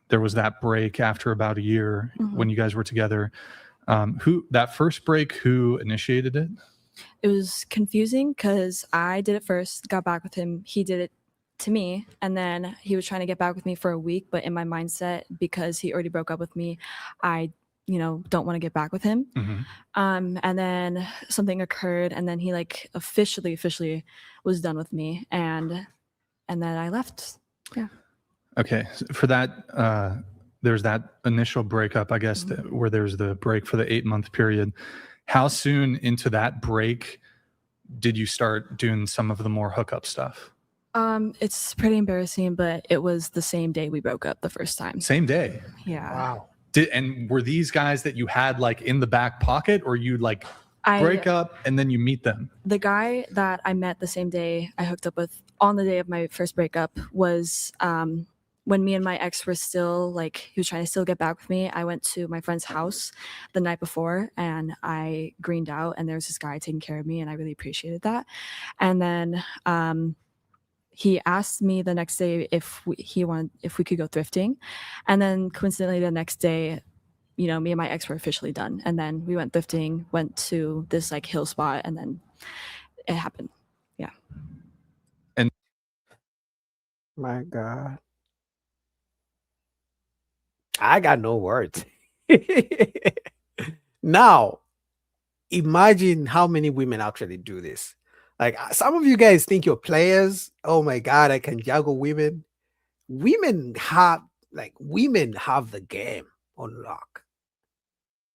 G: there was that break after about a year when you guys were together. That first break, who initiated it?
F: It was confusing because I did it first, got back with him. He did it to me. And then he was trying to get back with me for a week. But in my mindset, because he already broke up with me, I don't want to get back with him. And then something occurred and then he like officially was done with me. And then I left. Yeah.
G: Okay. For that, there's that initial breakup, I guess, where there's the break for the 8-month period. How soon into that break did you start doing some of the more hookup stuff?
F: It's pretty embarrassing, but it was the same day we broke up the first time.
G: Same day.
F: Yeah.
S: Wow.
G: And were these guys that you had like in the back pocket, or you like break up and then you meet them?
F: The guy that I met the same day I hooked up with on the day of my first breakup was when me and my ex were still like, he was trying to still get back with me. I went to my friend's house the night before and I greened out, and there was this guy taking care of me, and I really appreciated that. And then he asked me the next day if we could go thrifting, and then coincidentally the next day, me and my ex were officially done, and then we went thrifting, went to this like hill spot, and then it happened. Yeah.
G: And
S: my God, I got no words. Now, imagine how many women actually do this. Like some of you guys think you're players. Oh my God, I can juggle women. Women have the game on lock.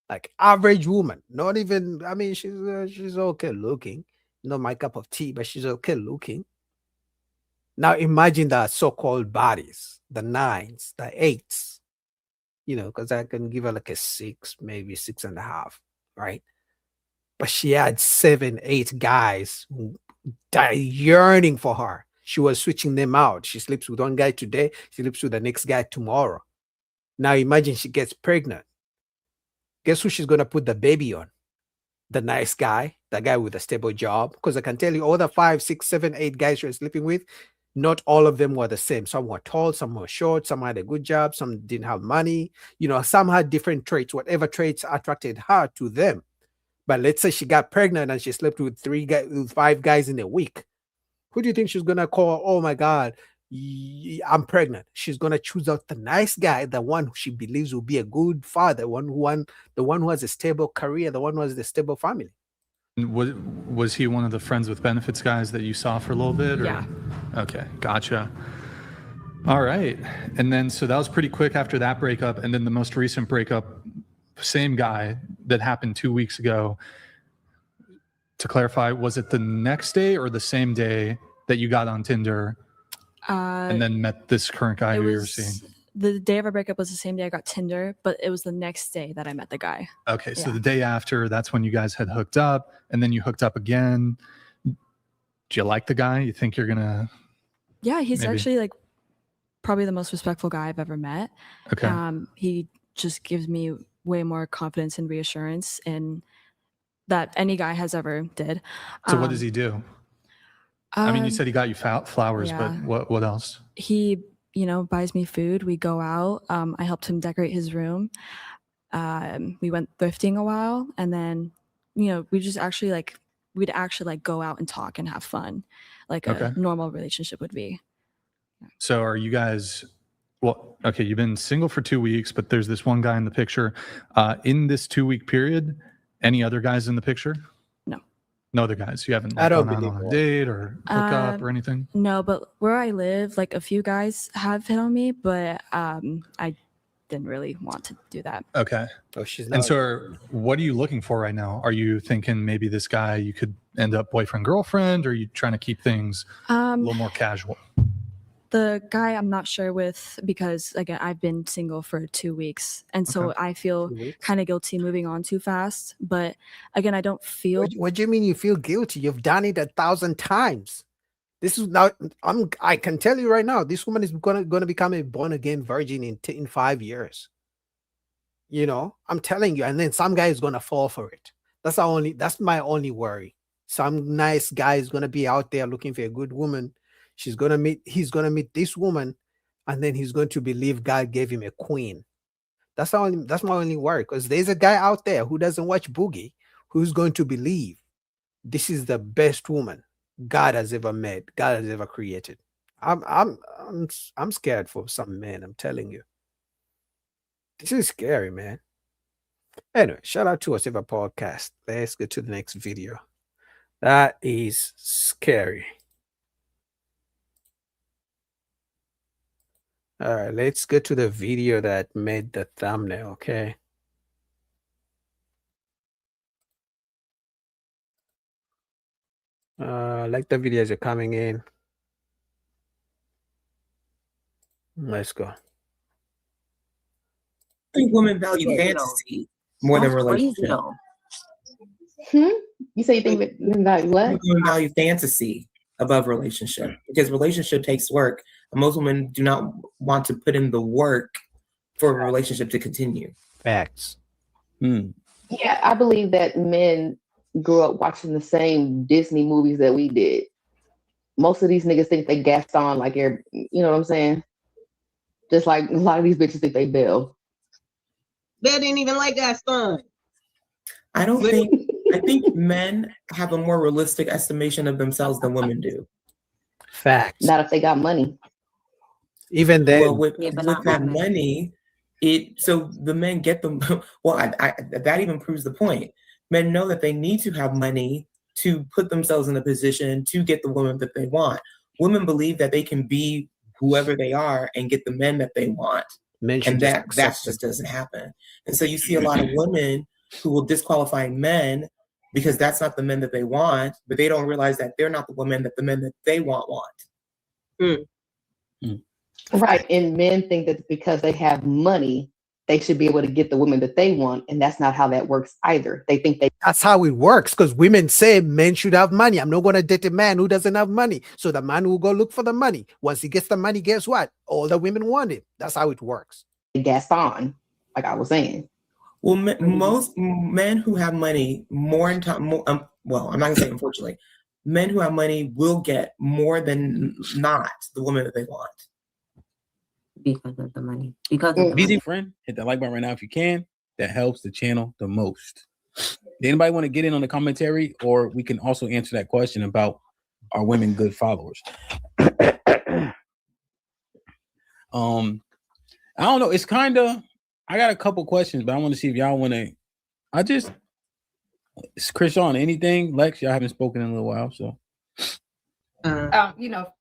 S: Like average woman, not even. I mean, she's okay looking. Not my cup of tea, but she's okay looking. Now imagine the so-called bodies, the 9s, the 8s. Because I can give her like a 6, maybe 6.5, right? But she had 7, 8 guys who died yearning for her. She was switching them out. She sleeps with one guy today, she sleeps with the next guy tomorrow. Now imagine she gets pregnant. Guess who she's gonna put the baby on? The nice guy, the guy with a stable job. Because I can tell you all the 5, 6, 7, 8 guys she was sleeping with, not all of them were the same. Some were tall, some were short, some had a good job, some didn't have money. Some had different traits, whatever traits attracted her to them. But let's say she got pregnant and she slept with 5 guys in a week. Who do you think she's gonna call? Oh my God, I'm pregnant. She's gonna choose out the nice guy, the one who she believes will be a good father, the one who has a stable career, the one who has a stable family.
G: Was he one of the friends with benefits guys that you saw for a little bit? Or?
F: Yeah.
G: Okay, gotcha. All right. And then, so that was pretty quick after that breakup. And then the most recent breakup, same guy that happened 2 weeks ago. To clarify, was it the next day or the same day that you got on Tinder and then met this current guy who you were seeing?
F: The day of our breakup was the same day I got Tinder, but it was the next day that I met the guy.
G: Okay, so the day after, that's when you guys had hooked up, and then you hooked up again. Do you like the guy? You think you're gonna?
F: Yeah, he's actually like probably the most respectful guy I've ever met.
G: Okay.
F: He just gives me way more confidence and reassurance in that any guy has ever did.
G: So what does he do? I mean, you said he got you flowers,
F: yeah.
G: but what else?
F: He, buys me food. We go out. I helped him decorate his room. We went thrifting a while, and then, we just actually we'd actually go out and talk and have fun, like a normal relationship would be.
G: So are you guys? Well, okay, you've been single for 2 weeks, but there's this one guy in the picture. In this 2-week period, any other guys in the picture? No other guys. You haven't gone out on a date or hook up or anything?
F: No, but where I live, a few guys have hit on me, but I didn't really want to do that.
G: Okay.
S: Oh, she's not.
G: And so what are you looking for right now? Are you thinking maybe this guy you could end up boyfriend, girlfriend, or are you trying to keep things a little more casual?
F: The guy I'm not sure with, because again, I've been single for 2 weeks. And so I feel kind of guilty moving on too fast. But again, I don't feel.
S: What do you mean you feel guilty? You've done it 1,000 times. This is now, I can tell you right now, this woman is gonna become a born again virgin in 5 years. I'm telling you, and then some guy is gonna fall for it. That's my only worry. Some nice guy is gonna be out there looking for a good woman. He's gonna meet this woman, and then he's going to believe God gave him a queen. That's my only worry, because there's a guy out there who doesn't watch Boogie who's going to believe this is the best woman God has ever made, God has ever created. I'm scared for some men, I'm telling you. This is scary, man. Anyway, shout out to us Ever Podcast. Let's go to the next video. That is scary. All right, let's go to the video that made the thumbnail, okay? Like the videos are coming in. Let's go.
I: I think women value fantasy more than relationship.
K: You say you think women value what?
I: Women value fantasy above relationship because relationship takes work, and most women do not want to put in the work for a relationship to continue.
S: Facts.
K: Yeah, I believe that men grew up watching the same Disney movies that we did. Most of these niggas think they Gaston like you know what I'm saying? Just like a lot of these bitches think they Bill.
L: They didn't even like Gaston.
I: I think men have a more realistic estimation of themselves than women do.
S: Facts.
K: Not if they got money.
S: Even then,
I: well, with that money, so the men get them. Well, that even proves the point. Men know that they need to have money to put themselves in a position to get the woman that they want. Women believe that they can be whoever they are and get the men that they want, and that just doesn't happen. And so you see a lot of women who will disqualify men because that's not the men that they want, but they don't realize that they're not the women that the men that they want.
K: Right. And men think that because they have money, they should be able to get the women that they want. And that's not how that works either. They think
S: that's how it works because women say men should have money. I'm not going to date a man who doesn't have money. So the man will go look for the money. Once he gets the money, guess what? All the women want it. That's how it works.
K: Gaston, like I was saying.
I: Well, most men who have money well, I'm not going to say unfortunately, men who have money will get more than not the woman that they want.
J: Because of the money. Because of the money. Friend, hit that like button right now if you can. That helps the channel the most. Does anybody want to get in on the commentary, or we can also answer that question about are women good followers? I don't know. It's kind of. I got a couple questions, but I want to see if y'all want to. It's Chris on anything. Lex, y'all haven't spoken in a little while, so.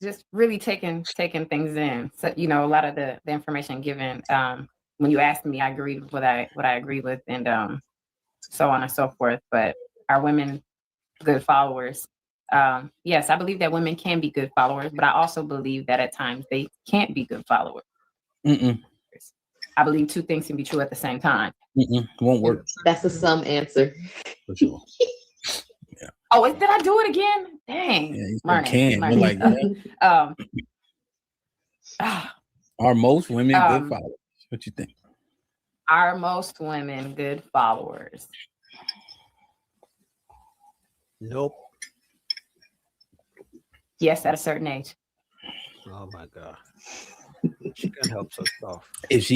V: Just really taking things in. So, a lot of the information given, when you asked me, I agreed with what I agree with, and so on and so forth. But are women good followers? Yes, I believe that women can be good followers, but I also believe that at times they can't be good followers. I believe two things can be true at the same time.
J: Won't work.
K: That's a some answer.
J: For sure.
V: Oh, did I do it again? Dang.
J: Yeah, you can. Like, are most women good followers? What you think?
V: Are most women good followers?
S: Nope.
V: Yes, at a certain age.
S: Oh my God. She can help herself.
J: If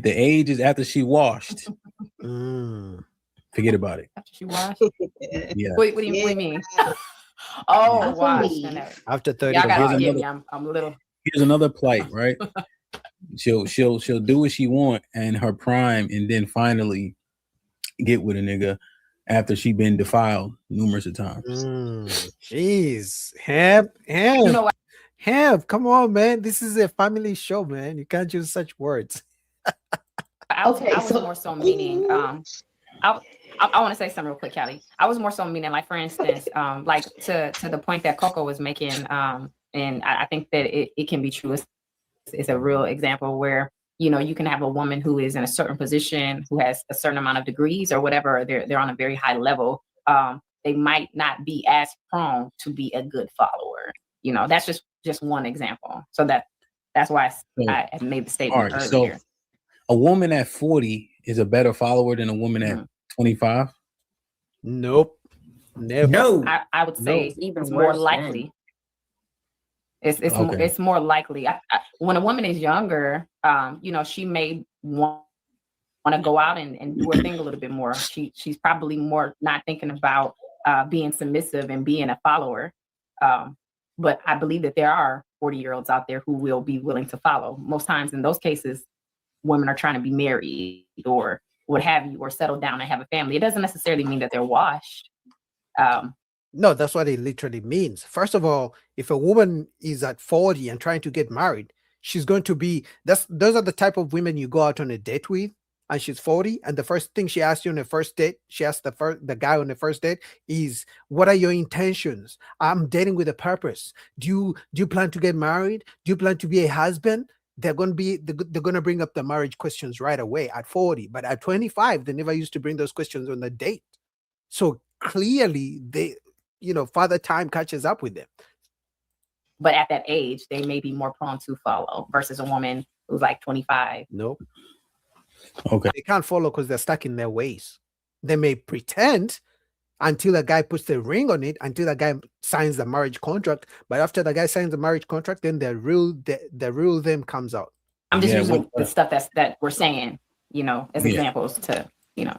J: the age is after she washed, forget about it.
V: After she washed?
J: Yeah.
V: What do you mean? Oh, washed.
S: After 30.
V: Y'all gotta forgive me. I'm a little.
J: Here's another plight, right? She'll do what she want and her prime, and then finally get with a nigga after she been defiled numerous of times.
S: Jeez, Heb,
V: You know what?
S: Heb, come on, man. This is a family show, man. You can't use such words.
V: I was more so meaning. I want to say something real quick, Callie. I was more so meaning, like for instance, like to the point that Coco was making, and I think that it can be true. It's a real example where you can have a woman who is in a certain position, who has a certain amount of degrees or whatever. They're on a very high level. They might not be as prone to be a good follower. That's just one example. So that's why I made the statement earlier.
J: So a woman at 40 is a better follower than a woman at 25?
S: Nope. Never.
V: No. I would say it's more likely. It's more likely. When a woman is younger, she may want to go out and do her thing a little bit more. She's probably more not thinking about being submissive and being a follower. But I believe that there are 40-year-olds out there who will be willing to follow. Most times in those cases, women are trying to be married or what have you, or settle down and have a family. It doesn't necessarily mean that they're washed.
S: No, that's what it literally means. First of all, if a woman is at 40 and trying to get married, she's going to be, those are the type of women you go out on a date with and she's 40, and the first thing she asks you on the first date, she asks the guy on the first date is, what are your intentions? I'm dating with a purpose. Do you plan to get married? Do you plan to be a husband? They're going to bring up the marriage questions right away at 40, but at 25 they never used to bring those questions on the date. So clearly they, father time catches up with them.
V: But at that age, they may be more prone to follow versus a woman who's like 25.
S: Nope.
J: Okay.
S: They can't follow because they're stuck in their ways. They may pretend until a guy puts the ring on it, until the guy signs the marriage contract. But after the guy signs the marriage contract, then the real them comes out.
V: I'm just using the stuff that we're saying, as examples to,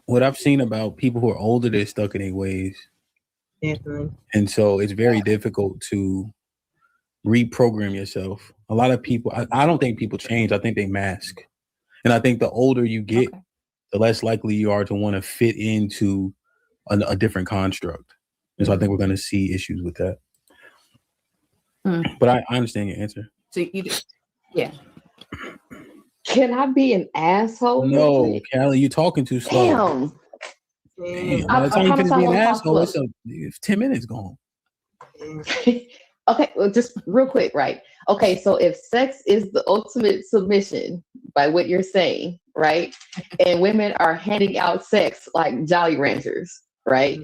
J: What I've seen about people who are older, they're stuck in their ways.
C: Definitely.
J: And so it's very difficult to reprogram yourself. A lot of people, I don't think people change. I think they mask. And I think the older you get, the less likely you are to want to fit into a different construct. And so I think we're going to see issues with that. But I understand your answer.
V: So you just, yeah.
K: Can I be an asshole?
J: No, Callie, you're talking too slow. Damn. By the time you finish being an asshole, it's 10 minutes gone.
K: Okay, well, just real quick, right? Okay, so if sex is the ultimate submission, by what you're saying, right? And women are handing out sex like Jolly Ranchers, right?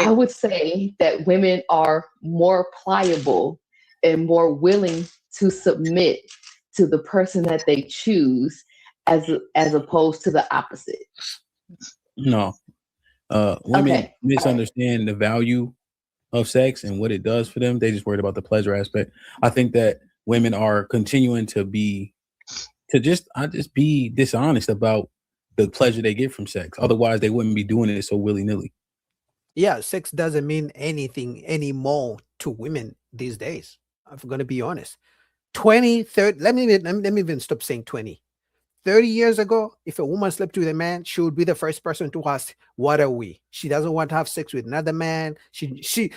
K: I would say that women are more pliable and more willing to submit to the person that they choose as opposed to the opposite.
J: No. Women misunderstand the value of sex and what it does for them. They just worried about the pleasure aspect. I think that women are continuing to be dishonest about the pleasure they get from sex. Otherwise, they wouldn't be doing it so willy-nilly.
S: Yeah, sex doesn't mean anything anymore to women these days. I'm going to be honest. 20, 30, let me even stop saying 20. 30 years ago, if a woman slept with a man, she would be the first person to ask, what are we? She doesn't want to have sex with another man. She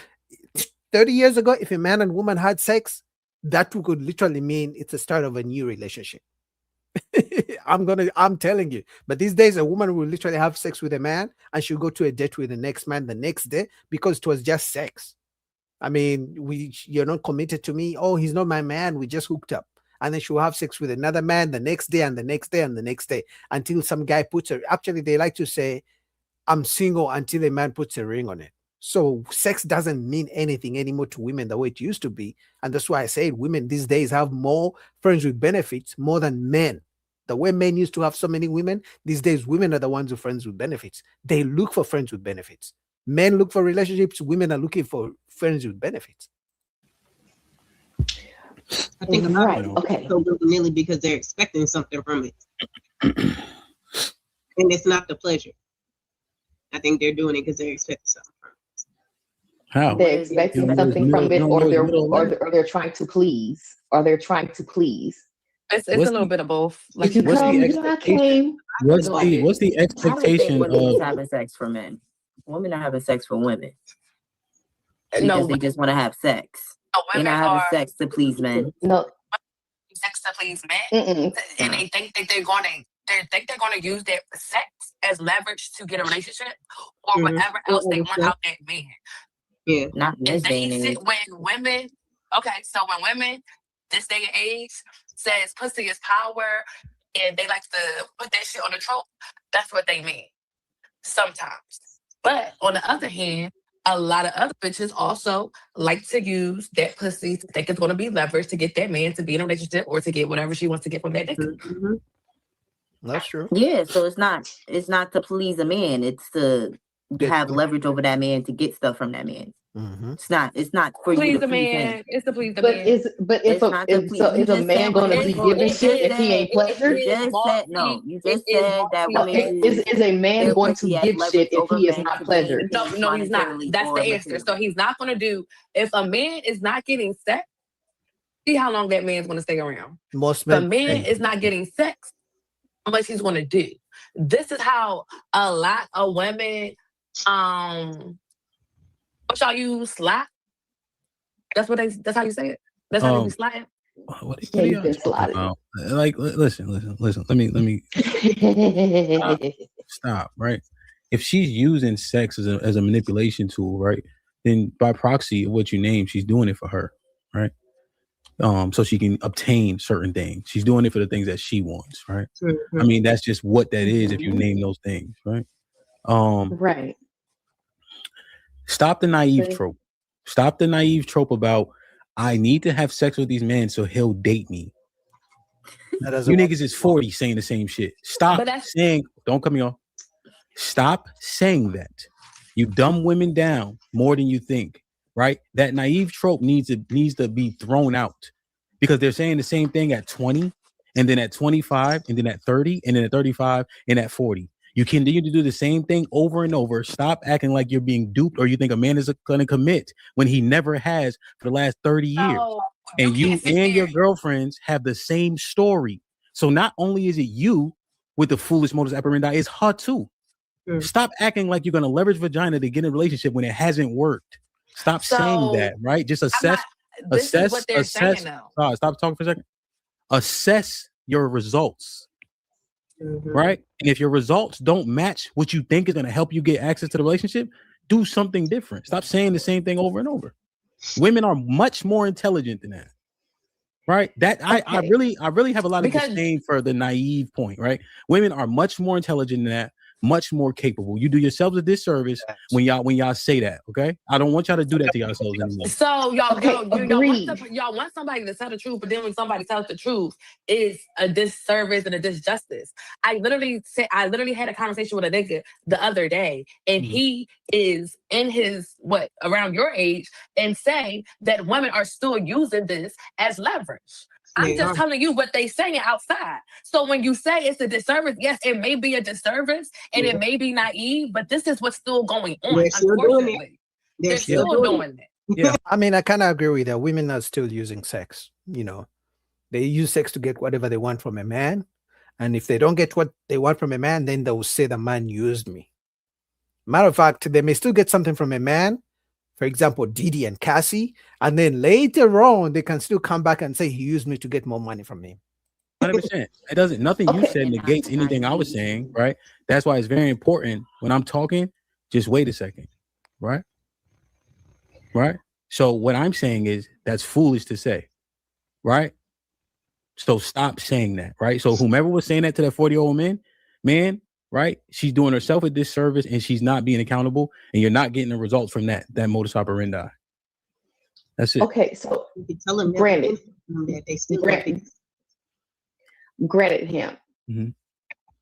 S: 30 years ago, if a man and woman had sex, that could literally mean it's the start of a new relationship. I'm telling you. But these days, a woman will literally have sex with a man and she'll go to a date with the next man the next day because it was just sex. I mean, you're not committed to me. Oh, he's not my man. We just hooked up. And then she'll have sex with another man the next day and the next day and the next day until some guy puts her. Actually, they like to say, I'm single until a man puts a ring on it. So sex doesn't mean anything anymore to women the way it used to be. And that's why I say women these days have more friends with benefits more than men. The way men used to have so many women, these days women are the ones who are friends with benefits. They look for friends with benefits. Men look for relationships. Women are looking for friends with benefits.
C: I think a lot of people go willy-nilly because they're expecting something from it. And it's not the pleasure. I think they're doing it because they're expecting something from it.
J: How?
K: They're expecting something from it, or they're trying to please. Or they're trying to please.
V: It's a little bit of both.
K: Like what's
J: the expectation
H: women
J: of
H: having sex for men? Women are having sex for women. Because they just want to have sex. They're not having sex to please men.
K: No.
M: Sex to please men. And they think that they're going to use their sex as leverage to get a relationship or whatever else they want out that man.
C: Yeah.
H: Not in this day and age.
M: When women this day and age says pussy is power and they like to put that shit on the trope, that's what they mean sometimes. But on the other hand, a lot of other bitches also like to use that pussy to think it's going to be leverage to get that man to be in a relationship or to get whatever she wants to get from that nigga.
S: That's true.
H: Yeah, so it's not to please a man. It's to have leverage over that man to get stuff from that man. It's not for
M: please
H: you to
M: the
H: please
M: man.
H: him.
M: It's to please the
K: but
M: man.
K: Is a man gonna be giving shit if he ain't pleasured?
H: You just said that women
K: is a man going to give shit if he is not pleasured?
M: No, he's not. That's the answer. So he's not going to do. If a man is not getting sex, see how long that man's going to stay around.
S: Most men.
M: If a man is not getting sex, how much he's going to do. This is how a lot of women, what y'all use, slap? That's how you say it. That's how you be sliding.
J: What are y'all talking about? Like, listen. Let me stop. Right? If she's using sex as a manipulation tool, right? Then by proxy, what you name, she's doing it for her, right? So she can obtain certain things. She's doing it for the things that she wants, right?
K: Mm-hmm.
J: I mean, that's just what that is if you name those things, right?
K: Right.
J: Stop the naive trope. Stop the naive trope about I need to have sex with these men so he'll date me. You niggas is 40 saying the same shit. Stop saying, don't cut me off. Stop saying that. You dumb women down more than you think, right? That naive trope needs to be thrown out because they're saying the same thing at 20 and then at 25 and then at 30 and then at 35 and at 40. You continue to do the same thing over and over. Stop acting like you're being duped or you think a man is going to commit when he never has for the last 30 years. And you and your girlfriends have the same story. So not only is it you with the foolish modus operandi, it's her too. Stop acting like you're going to leverage vagina to get in a relationship when it hasn't worked. Stop saying that, right? Just assess.
M: This is what they're saying now.
J: Stop talking for a second. Assess your results, right? And if your results don't match what you think is going to help you get access to the relationship, do something different. Stop saying the same thing over and over. Women are much more intelligent than that. Right. I really have a lot of disdain for the naive point. Right. Women are much more intelligent than that, much more capable. You do yourselves a disservice when y'all say that. OK, I don't want y'all to do that to yourselves anymore.
M: So y'all want somebody to tell the truth, but then when somebody tells the truth, it's a disservice and a disjustice. I literally had a conversation with a nigga the other day, and he is in his around your age and saying that women are still using this as leverage. I'm just telling you what they saying outside. So when you say it's a disservice, yes, it may be a disservice and it may be naive, but this is what's still going on. Unfortunately, they're still doing it.
S: Yeah, I mean, I kind of agree with that. Women are still using sex. You know, they use sex to get whatever they want from a man, and if they don't get what they want from a man, then they will say the man used me. Matter of fact, they may still get something from a man. For example, Didi and Cassie, and then later on, they can still come back and say he used me to get more money from him.
J: 100%. It doesn't. Nothing you said negates anything I was saying, right? That's why it's very important when I'm talking. Just wait a second, right? Right. So what I'm saying is that's foolish to say, right? So stop saying that, right? So whomever was saying that to that 40-year-old man, right? She's doing herself a disservice and she's not being accountable, and you're not getting the results from that modus operandi. That's it.
K: Okay, so granted him.
J: Mm-hmm.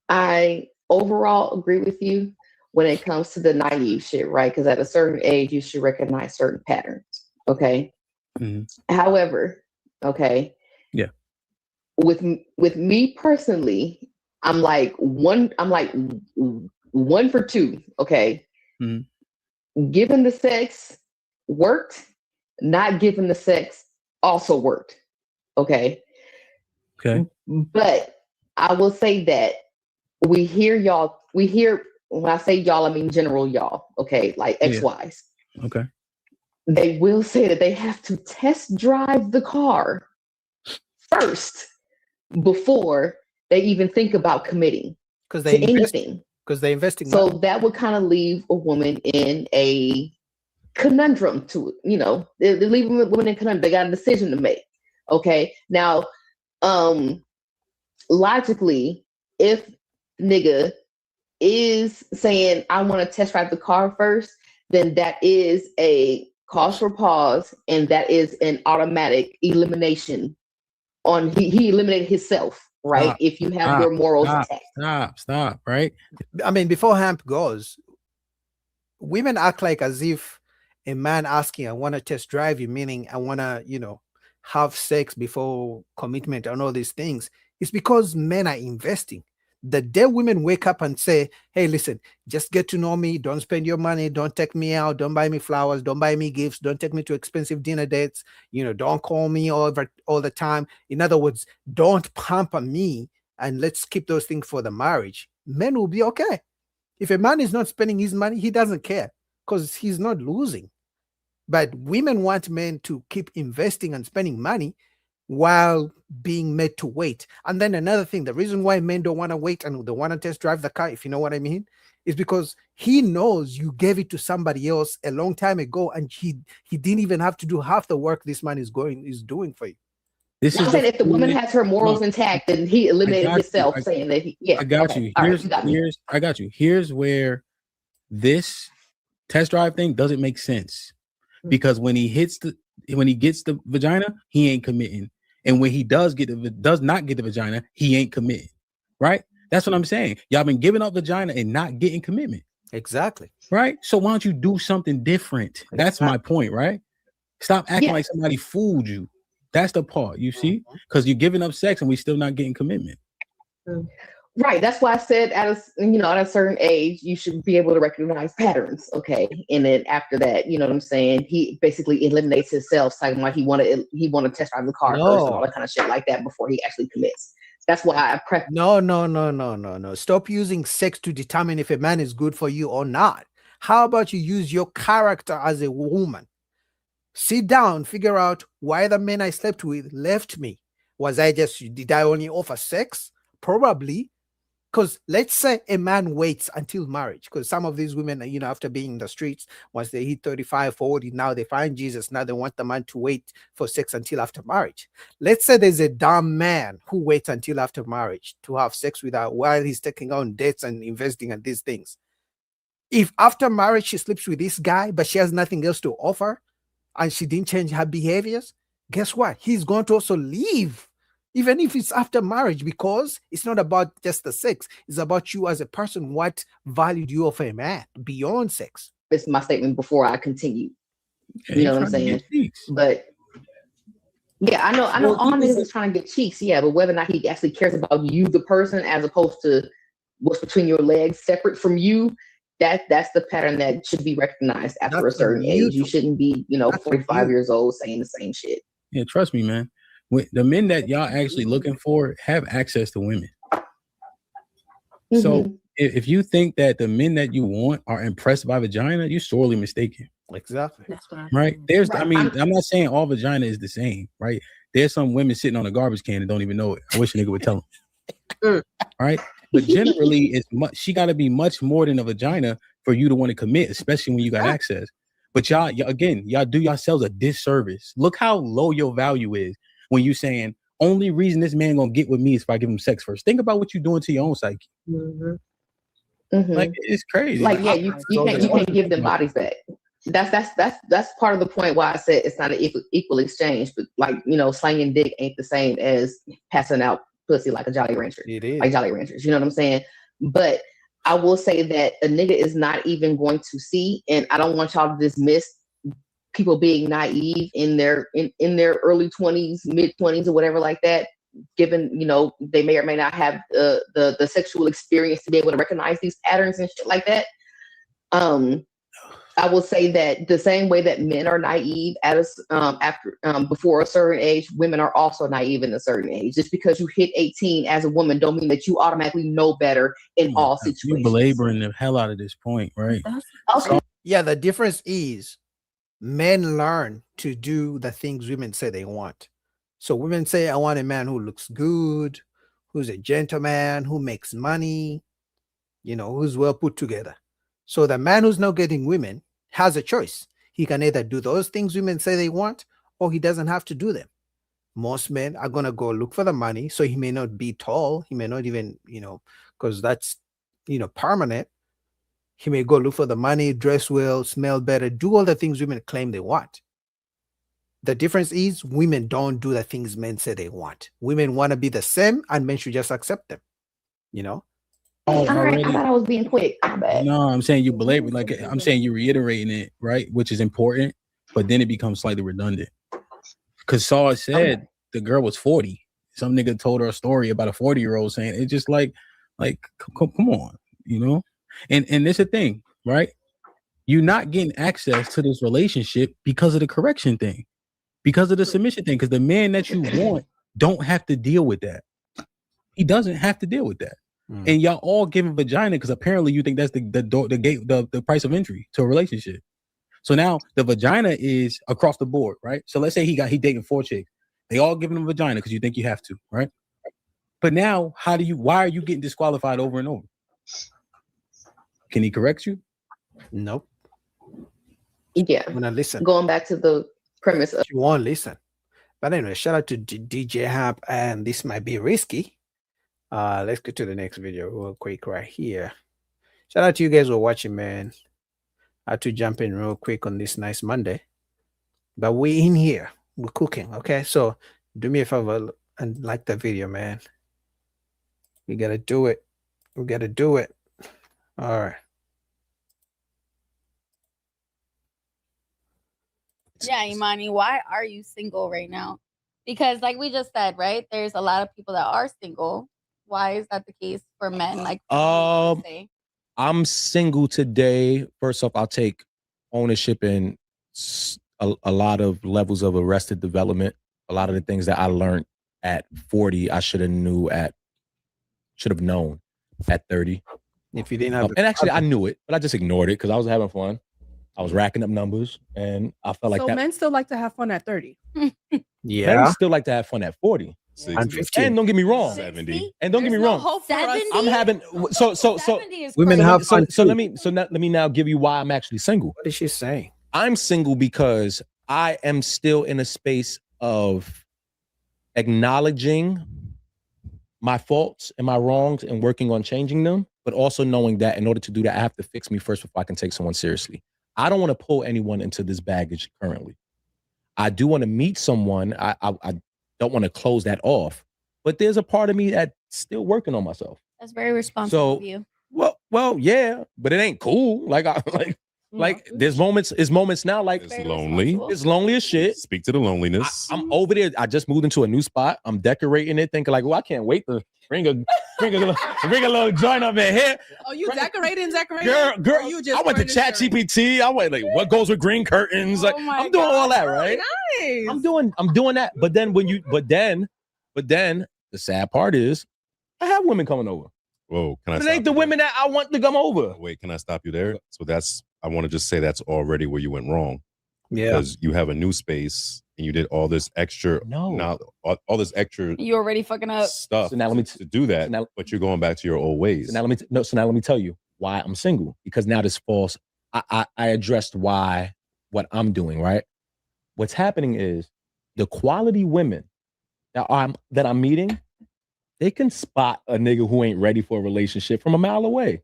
K: I overall agree with you when it comes to the naive shit, right? Because at a certain age, you should recognize certain patterns. Okay.
J: Mm-hmm.
K: However, okay.
J: Yeah.
K: With me personally, I'm like one for two. Okay.
J: Mm-hmm.
K: Giving the sex worked. Not giving the sex also worked. Okay.
J: Okay.
K: But I will say that we hear, when I say y'all, I mean general y'all. Okay. Like ex-wives.
J: Yeah. Okay.
K: They will say that they have to test drive the car first before they even think about committing to anything.
S: Because they invest in
K: So
S: money.
K: that would kind of leave a woman in a conundrum to it. You know, they leave women in a conundrum. They got a decision to make. Okay. Now, logically, if nigga is saying, I want to test drive the car first, then that is a cause for pause, and that is an automatic elimination on he eliminated himself, right?
J: Stop,
K: if you have your morals attacked.
J: Stop, right?
S: I mean, before Hamp goes, women act like as if a man asking, I want to test drive you, meaning I want to, have sex before commitment and all these things. It's because men are investing. The day women wake up and say, hey, listen, just get to know me. Don't spend your money. Don't take me out. Don't buy me flowers. Don't buy me gifts. Don't take me to expensive dinner dates. Don't call me all the time. In other words, don't pamper me, and let's keep those things for the marriage. Men will be okay. If a man is not spending his money, he doesn't care because he's not losing. But women want men to keep investing and spending money while being made to wait. And then another thing, the reason why men don't want to wait and they want to test drive the car, if you know what I mean, is because he knows you gave it to somebody else a long time ago, and he didn't even have to do half the work this man is doing for you.
K: This is if the woman has her morals intact, then he eliminated himself, saying that
J: I got you. I got you. Here's where this test drive thing doesn't make sense, because when he gets the vagina, he ain't committing, and when he does not get the vagina, he ain't committing. Right? That's what I'm saying. Y'all been giving up vagina and not getting commitment.
S: Exactly.
J: Right? So why don't you do something different? That's my point, right? Stop acting like somebody fooled you. That's the part, you see? Because you're giving up sex and we still not getting commitment.
K: Right. That's why I said at a certain age, you should be able to recognize patterns. Okay. And then after that, you know what I'm saying? He basically eliminates himself, saying like he want to test drive the car first and all that kind of shit like that before he actually commits. That's why I prefer.
S: No. Stop using sex to determine if a man is good for you or not. How about you use your character as a woman? Sit down, figure out why the men I slept with left me. Did I only offer sex? Probably. Because let's say a man waits until marriage, because some of these women, after being in the streets, once they hit 35, 40, now they find Jesus. Now they want the man to wait for sex until after marriage. Let's say there's a dumb man who waits until after marriage to have sex with her while he's taking on debts and investing in these things. If after marriage she sleeps with this guy, but she has nothing else to offer, and she didn't change her behaviors, guess what? He's going to also leave, even if it's after marriage, because it's not about just the sex. It's about you as a person. What value do you offer a man beyond sex?
K: This is my statement before I continue. You know what I'm saying? But yeah, I know all niggas is trying to get cheeks. Yeah, but whether or not he actually cares about you, the person, as opposed to what's between your legs, separate from you, that's the pattern that should be recognized after a certain age. You shouldn't be, 45 years old saying the same shit.
J: Yeah, trust me, man. The men that y'all actually looking for have access to women. So if you think that the men that you want are impressed by vagina, you're sorely mistaken.
S: Exactly.
J: Right? I'm not saying all vagina is the same, right? There's some women sitting on a garbage can and don't even know it. I wish a nigga would tell them. Right? But generally, she got to be much more than a vagina for you to want to commit, especially when you got access. But y'all do yourselves a disservice. Look how low your value is when you saying only reason this man gonna get with me is if I give him sex first. Think about what you're doing to your own psyche. Like, it's crazy.
K: Like, yeah, you can't give them bodies back. That's part of the point why I said it's not an equal exchange. But like, slanging dick ain't the same as passing out pussy like a Jolly Rancher.
S: It is.
K: Like Jolly Ranchers, you know what I'm saying? But I will say that a nigga is not even going to see, and I don't want y'all to dismiss people being naive in their early 20s, mid 20s, or whatever like that, given they may or may not have the sexual experience to be able to recognize these patterns and shit like that. I will say that the same way that men are naive before a certain age, women are also naive in a certain age. Just because you hit 18 as a woman don't mean that you automatically know better in all situations.
J: You're belaboring the hell out of this point, right?
K: Okay.
S: Yeah, the difference is men learn to do the things women say they want. So women say, I want a man who looks good, who's a gentleman, who makes money, who's well put together. So the man who's not getting women has a choice. He can either do those things women say they want, or he doesn't have to do them. Most men are going to go look for the money. So he may not be tall. He may not even, because that's, permanent. He may go look for the money, dress well, smell better, do all the things women claim they want. The difference is women don't do the things men say they want. Women want to be the same, and men should just accept them.
K: All right, I thought I was being quick.
J: No, I'm saying you belabor. Like, I'm saying you're reiterating it, right? Which is important, but then it becomes slightly redundant. Because Saul said the girl was 40. Some nigga told her a story about a 40-year-old saying it's just like come on, And this is the thing, right? You're not getting access to this relationship because of the correction thing, because of the submission thing. Because the man that you want don't have to deal with that. He doesn't have to deal with that. And y'all all giving vagina because apparently you think that's the gate, the price of entry to a relationship. So now the vagina is across the board, right? So let's say he dating 4 chicks. They all giving them vagina because you think you have to, right? But now, why are you getting disqualified over and over? Can he correct you?
S: Nope.
K: Yeah.
S: I'm gonna listen.
K: Going back to the premise of
S: you won't listen. But anyway, shout out to DJ Hap, and this might be risky. Let's get to the next video real quick right here. Shout out to you guys who are watching, man. I had to jump in real quick on this nice Monday. But we're in here. We're cooking, okay? So do me a favor and like the video, man. We gotta do it. We gotta do it. All right.
N: Yeah, Imani, why are you single right now? Because like we just said, right? There's a lot of people that are single. Why is that the case for men? Like
O: I'm single today. First off, I'll take ownership in a lot of levels of arrested development. A lot of the things that I learned at 40, I should have known at 30.
S: If you didn't have
O: and actually I knew it, but I just ignored it because I was having fun. I was racking up numbers, and I felt like
P: so
O: that.
P: Men still like to have fun at 30.
S: Yeah.
O: Men still like to have fun at 40.
S: And 50.
O: And don't get me wrong.
S: 70.
O: And don't get me wrong.
N: 70?
O: I'm having so
S: women have fun.
O: So let me now give you why I'm actually single.
S: What is she saying?
O: I'm single because I am still in a space of acknowledging my faults and my wrongs and working on changing them, but also knowing that in order to do that, I have to fix me first before I can take someone seriously. I don't want to pull anyone into this baggage currently. I do want to meet someone. I don't want to close that off, but there's a part of me that's still working on myself.
N: That's very responsible of you.
O: Well, yeah, but it ain't cool. Like there's moments now like
X: it's lonely.
O: It's lonely as shit.
X: Speak to the loneliness.
O: I'm over there. I just moved into a new spot. I'm decorating it, thinking like, well, I can't wait to bring a little joint up in here.
P: Oh, you decorating?
O: Girl,
P: You just
O: I went to Chat GPT. I went like, what goes with green curtains? Like, I'm doing all that, right?
P: Nice.
O: I'm doing that. But then the sad part is, I have women coming over.
X: Whoa, can I?
O: But it ain't the women that I want to come over.
X: Wait, can I stop you there? So I want to just say that's already where you went wrong.
S: Yeah.
X: Because you have a new space and you did all this extra, all this extra
N: You already fucking up.
X: stuff
O: So now let me
X: to do that, but you're going back to your old ways.
O: So now let me tell you why I'm single. Because now this false, I addressed what I'm doing, right? What's happening is the quality women that I'm meeting, they can spot a nigga who ain't ready for a relationship from a mile away.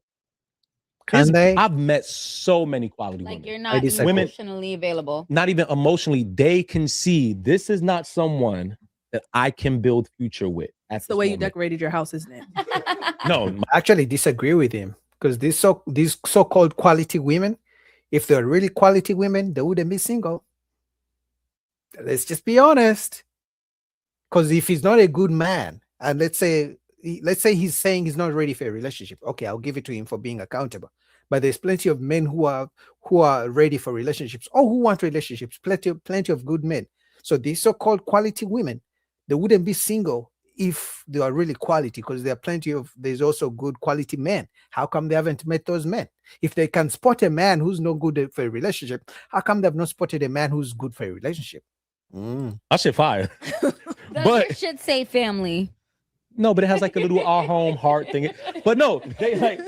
S: Can they?
O: I've met so many quality women.
N: Like you're not emotionally available.
O: Not even emotionally. They can see this is not someone that I can build future with.
P: That's the way you decorated your house, isn't it?
O: No,
S: I actually disagree with him because these so-called quality women, if they're really quality women, they wouldn't be single. Let's just be honest. Because if he's not a good man, and let's say he's saying he's not ready for a relationship, okay, I'll give it to him for being accountable. But there's plenty of men who are ready for relationships or who want relationships. Plenty of good men. So these so-called quality women, they wouldn't be single if they are really quality, because there's also good quality men. How come they haven't met those men? If they can spot a man who's no good for a relationship, how come they've not spotted a man who's good for a relationship?
O: I should fire.
N: But it should say family.
O: No, but it has like a little our home heart thing. But no, they like,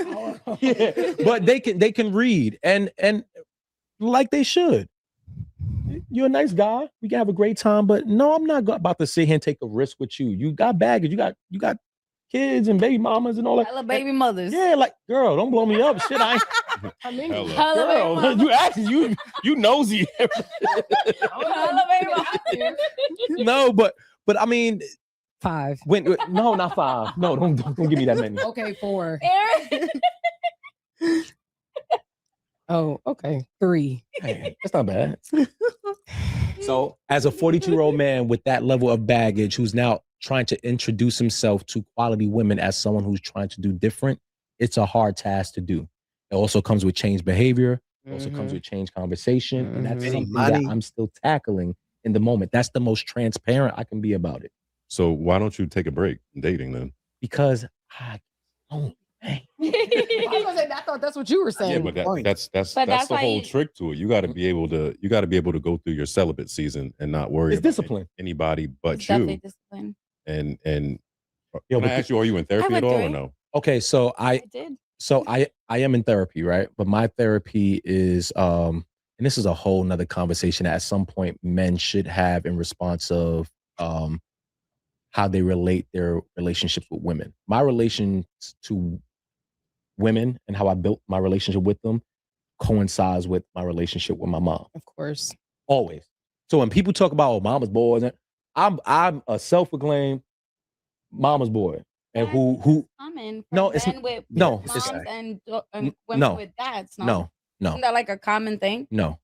O: yeah, but they can read and like they should. You're a nice guy. We can have a great time, but no, I'm not about to sit here and take a risk with you. You got baggage. You got kids and baby mamas and all that.
N: Hella baby mothers.
O: Yeah, like girl, don't blow me up. Shit, I mean, girl, you actually you nosy. No, but I mean.
P: 5.
O: No, not 5. No, don't give me that many.
P: Okay, 4. Oh, okay. 3.
O: Hey, that's not bad. So, as a 42-year-old man with that level of baggage, who's now trying to introduce himself to quality women as someone who's trying to do different, it's a hard task to do. It also comes with changed behavior. It also comes with changed conversation, and that's something that I'm still tackling in the moment. That's the most transparent I can be about it.
X: So why don't you take a break dating then?
O: Because I don't.
P: I was gonna say, I thought that's what you were saying.
X: Yeah, but that's
N: But
X: the
N: why
X: whole trick to it. You got to be able to go through your celibate season and not worry
O: It's
X: about
O: discipline.
X: anybody but
N: it's
X: you.
N: definitely discipline.
X: And
O: Yo,
X: can I ask you, are you in therapy at all or no?
O: Okay, so
N: I did.
O: So I am in therapy, right? But my therapy is and this is a whole nother conversation that at some point men should have in response of how they relate their relationships with women. My relations to women and how I built my relationship with them coincides with my relationship with my mom.
P: Of course.
O: Always. So when people talk about mama's boy, I'm a self-proclaimed mama's boy. And who
N: common for
O: no, it's
N: men with
O: no,
N: moms and women
O: no,
N: with dads.
O: no.
N: Isn't that like a common thing?
O: No.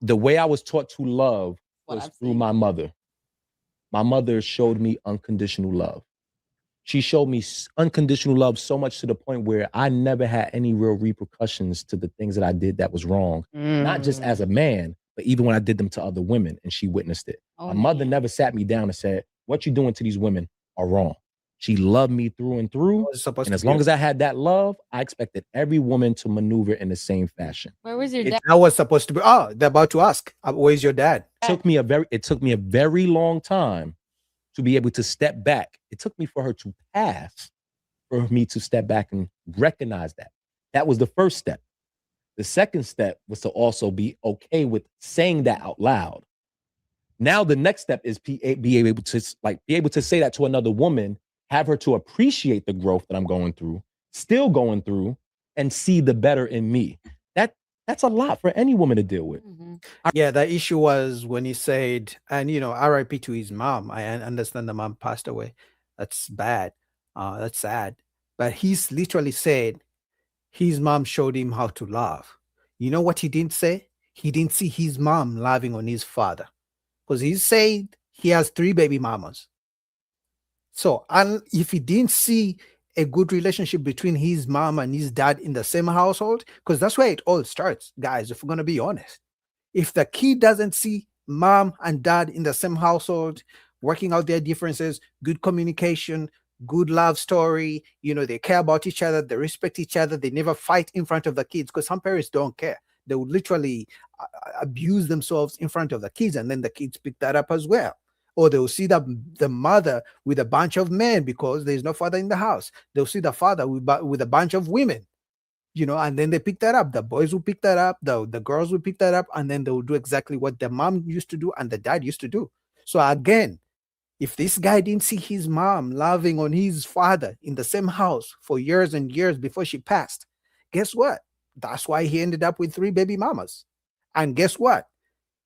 O: The way I was taught to love was through my mother. My mother showed me unconditional love. She showed me unconditional love so much to the point where I never had any real repercussions to the things that I did that was wrong. Not just as a man, but even when I did them to other women and she witnessed it. My mother never sat me down and said, what you doing to these women are wrong. She loved me through and through. And as long as I had that love, I expected every woman to maneuver in the same fashion.
N: Where was your dad?
S: I was supposed to be. Oh, they're about to ask. Where's your dad?
O: It took me a very long time to be able to step back. It took me for her to pass, for me to step back and recognize that. That was the first step. The second step was to also be okay with saying that out loud. Now the next step is be able to say that to another woman, have her to appreciate the growth that I'm going through, still going through, and see the better in me. That's a lot for any woman to deal with.
S: Yeah, the issue was when he said, and RIP to his mom. I understand the mom passed away. That's bad. That's sad. But he's literally said his mom showed him how to love. You know what he didn't say? He didn't see his mom loving on his father. Because he said he has 3 baby mamas. So if he didn't see a good relationship between his mom and his dad in the same household, because that's where it all starts, guys, if we're going to be honest. If the kid doesn't see mom and dad in the same household, working out their differences, good communication, good love story, they care about each other, they respect each other, they never fight in front of the kids, because some parents don't care. They would literally abuse themselves in front of the kids, and then the kids pick that up as well. Or they'll see the mother with a bunch of men because there's no father in the house. They'll see the father with a bunch of women, and then they pick that up. The boys will pick that up. The girls will pick that up, and then they will do exactly what the mom used to do and the dad used to do. So again, if this guy didn't see his mom loving on his father in the same house for years and years before she passed, guess what? That's why he ended up with 3 baby mamas. And guess what?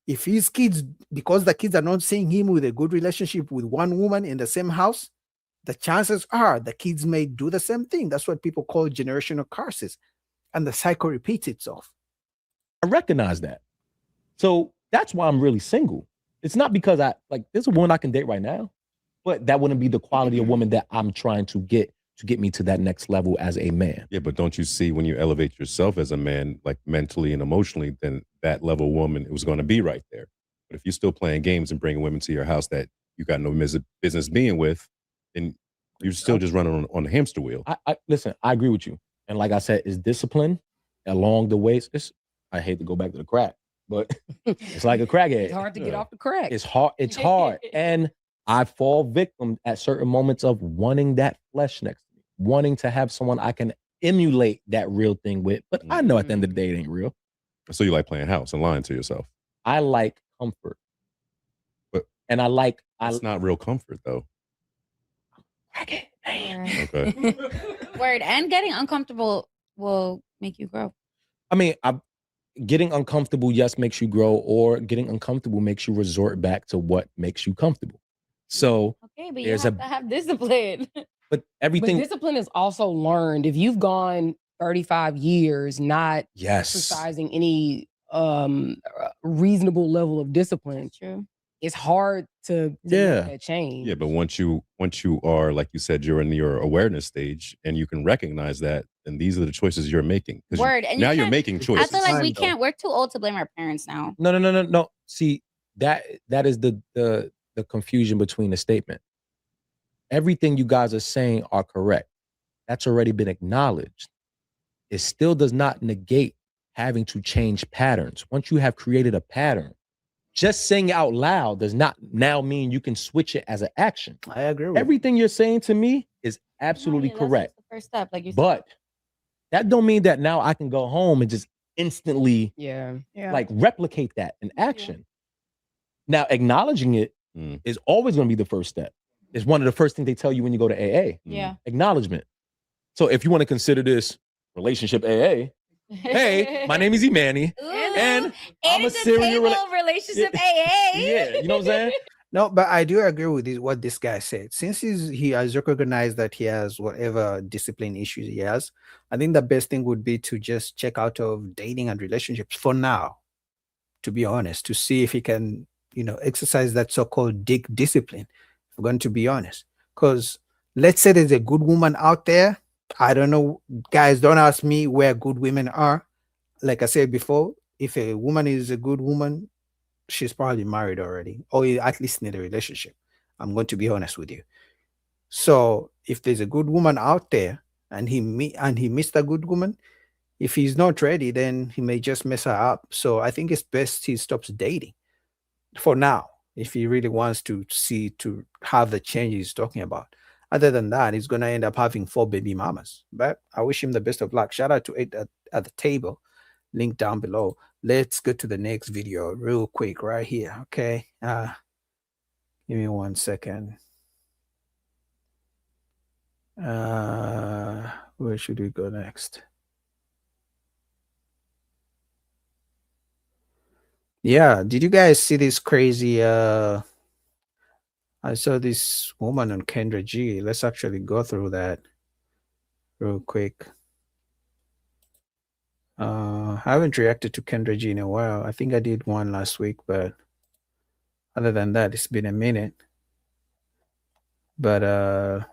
S: If his kids, because the kids are not seeing him with a good relationship with one woman in the same house, the chances are the kids may do the same thing. That's what people call generational curses. And the cycle repeats itself.
O: I recognize that. So that's why I'm really single. It's not because there's a woman I can date right now, but that wouldn't be the quality of woman that I'm trying to get me to that next level as a man.
X: Yeah, but don't you see when you elevate yourself as a man, like mentally and emotionally, then that level woman was going to be right there. But if you're still playing games and bringing women to your house that you got no business being with, then you're still just running on the hamster wheel.
O: Listen, I agree with you. And like I said, it's discipline along the way. I hate to go back to the crack, but it's like a crackhead.
P: It's hard to get off the crack.
O: It's hard. It's hard. And I fall victim at certain moments of wanting that flesh next to me, wanting to have someone I can emulate that real thing with. But I know at the end of the day, it ain't real.
X: So you like playing house and lying to yourself?
O: I like comfort. And
X: it's not real comfort though.
O: Okay.
N: Word. And getting uncomfortable will make you grow.
O: I mean, getting uncomfortable, yes, makes you grow, or getting uncomfortable makes you resort back to what makes you comfortable. So
N: okay, but you have to have discipline.
O: But everything.
P: But discipline is also learned. If you've gone 35 years not exercising any reasonable level of discipline,
N: true.
P: It's hard to make that change.
X: Yeah, but once you are, like you said, you're in your awareness stage and you can recognize that, and these are the choices you're making.
N: Word.
X: And now you're making choices.
N: I feel like we're too old to blame our parents now.
O: No. See, that is the confusion between the statement. Everything you guys are saying are correct. That's already been acknowledged. It still does not negate having to change patterns. Once you have created a pattern, just saying it out loud does not now mean you can switch it as an action.
S: I agree with
O: everything you're saying to me is absolutely correct.
N: The first step, like you said.
O: But that don't mean that now I can go home and just instantly like replicate that in action. Now, acknowledging it is always going to be the first step. It's one of the first things they tell you when you go to AA.
N: Yeah.
O: Acknowledgement. So if you want to consider this relationship AA, hey, my name is Imani, and I'm a serial
N: relationship AA.
O: Yeah, you know what I'm saying?
S: No, but I do agree with what this guy said. Since he has recognized that he has whatever discipline issues he has, I think the best thing would be to just check out of dating and relationships for now, to be honest, to see if he can, exercise that so-called dick discipline. If we're going to be honest, because let's say there's a good woman out there. I don't know, guys, don't ask me where good women are. Like I said before, if a woman is a good woman, she's probably married already, or at least in a relationship. I'm going to be honest with you. So if there's a good woman out there and he missed a good woman, if he's not ready, then he may just mess her up. So I think it's best he stops dating for now, if he really wants to have the change he's talking about. Other than that, he's going to end up having 4 baby mamas. But I wish him the best of luck. Shout out to it at the table. Link down below. Let's go to the next video real quick right here. Okay. Give me 1 second. Where should we go next? Yeah, did you guys see this crazy I saw this woman on Kendra G. Let's actually go through that real quick. I haven't reacted to Kendra G in a while. I think I did one last week, but other than that, it's been a minute. But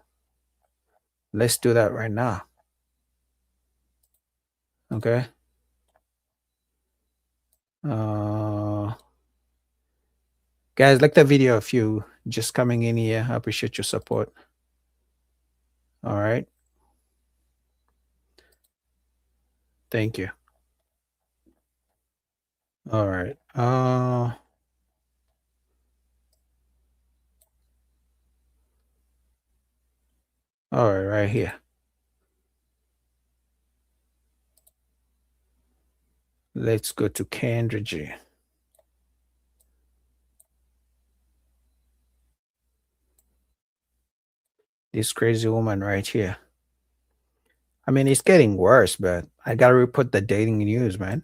S: let's do that right now. Okay. Guys, like the video if you just coming in here. I appreciate your support. All right. Thank you. All right. All right, right here. Let's go to Kendra G. This crazy woman right here. I mean, it's getting worse, but I gotta report the dating news, man.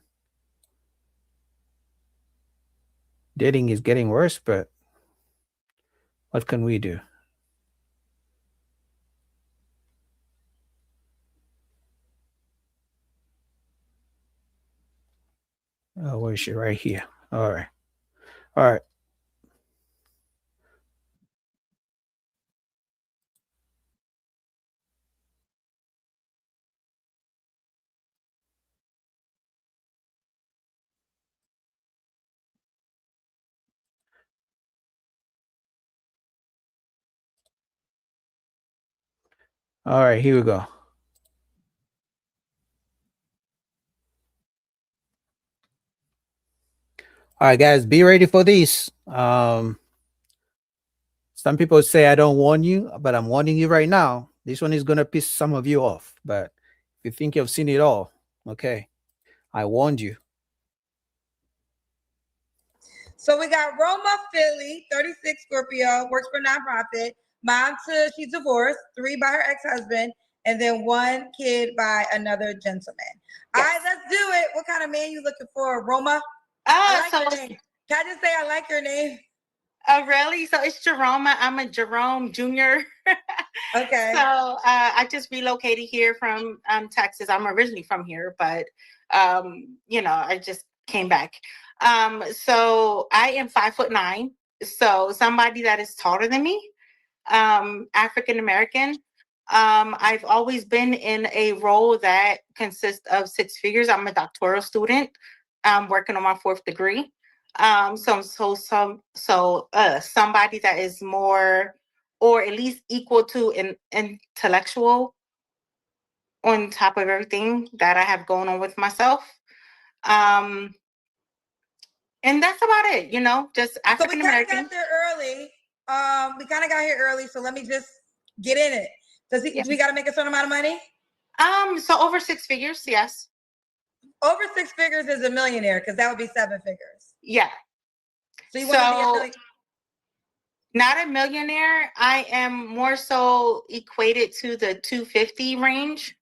S: Dating is getting worse, but what can we do? Oh, where is she? Right here. All right. All right. All right, here we go. All right, guys, be ready for this. Some people say I don't warn you, but I'm warning you right now. This one is going to piss some of you off, but if you think you've seen it all, okay, I warned you.
B: So we got Roma Philly, 36 Scorpio, works for nonprofit. Mom she's divorced, 3 by her ex-husband, and then 1 kid by another gentleman. Yes. All right, let's do it. What kind of man you looking for, Roma? I like your name. Can I just say I like your name?
Q: Oh, really? So it's Jerome. I'm a Jerome Jr.
B: Okay.
Q: So I just relocated here from Texas. I'm originally from here, but I just came back. So I am 5'9". So somebody that is taller than me, African American. I've always been in a role that consists of 6 figures. I'm a doctoral student. I'm working on my 4th degree. Somebody that is more, or at least equal to an intellectual on top of everything that I have going on with myself. And that's about it, you know, just African American.
B: So we kind of got there early. We kind of got here early, so let me just get in it. Do we got to make a certain amount of money?
Q: So over 6 figures, yes.
B: Over 6 figures is a millionaire, because that would be 7 figures.
Q: Yeah.
B: So you want to be a millionaire?
Q: Not a millionaire. I am more so equated to the 250 range.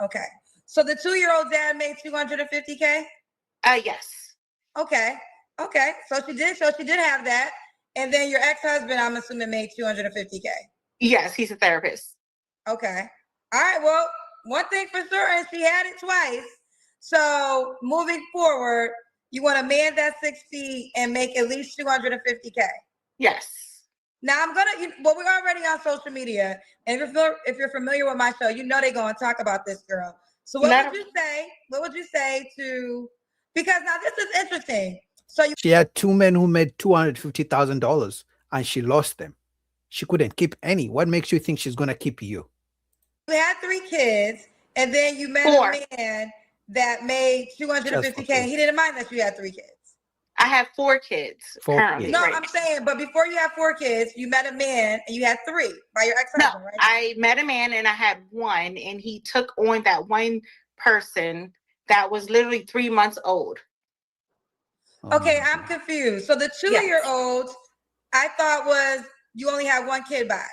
B: Okay. So the 2-year-old dad made $250K?
Q: Yes.
B: Okay. Okay. So she did have that. And then your ex-husband, I'm assuming, made $250K.
Q: Yes, he's a therapist.
B: Okay. All right. Well, one thing for sure, and she had it twice. So moving forward, you want a man that's 6 feet and make at least $250K.
Q: Yes.
B: Now we're already on social media, and if you're familiar with my show, you know they're going to talk about this girl. So what would you say? What would you say to? Because now this is interesting. So
S: she had 2 men who made $250,000, and she lost them. She couldn't keep any. What makes you think she's gonna keep you?
B: You had 3 kids, and then you met a man that made $250K. He didn't mind that you had 3 kids.
Q: I have 4 kids currently.
B: No, I'm saying, but before you had 4 kids, you met a man and you had 3 by your ex-husband, right?
Q: I met a man and I had 1, and he took on that one person that was literally 3 months old.
B: Okay, I'm confused. So the 2-year-old, I thought was you only had 1 kid by.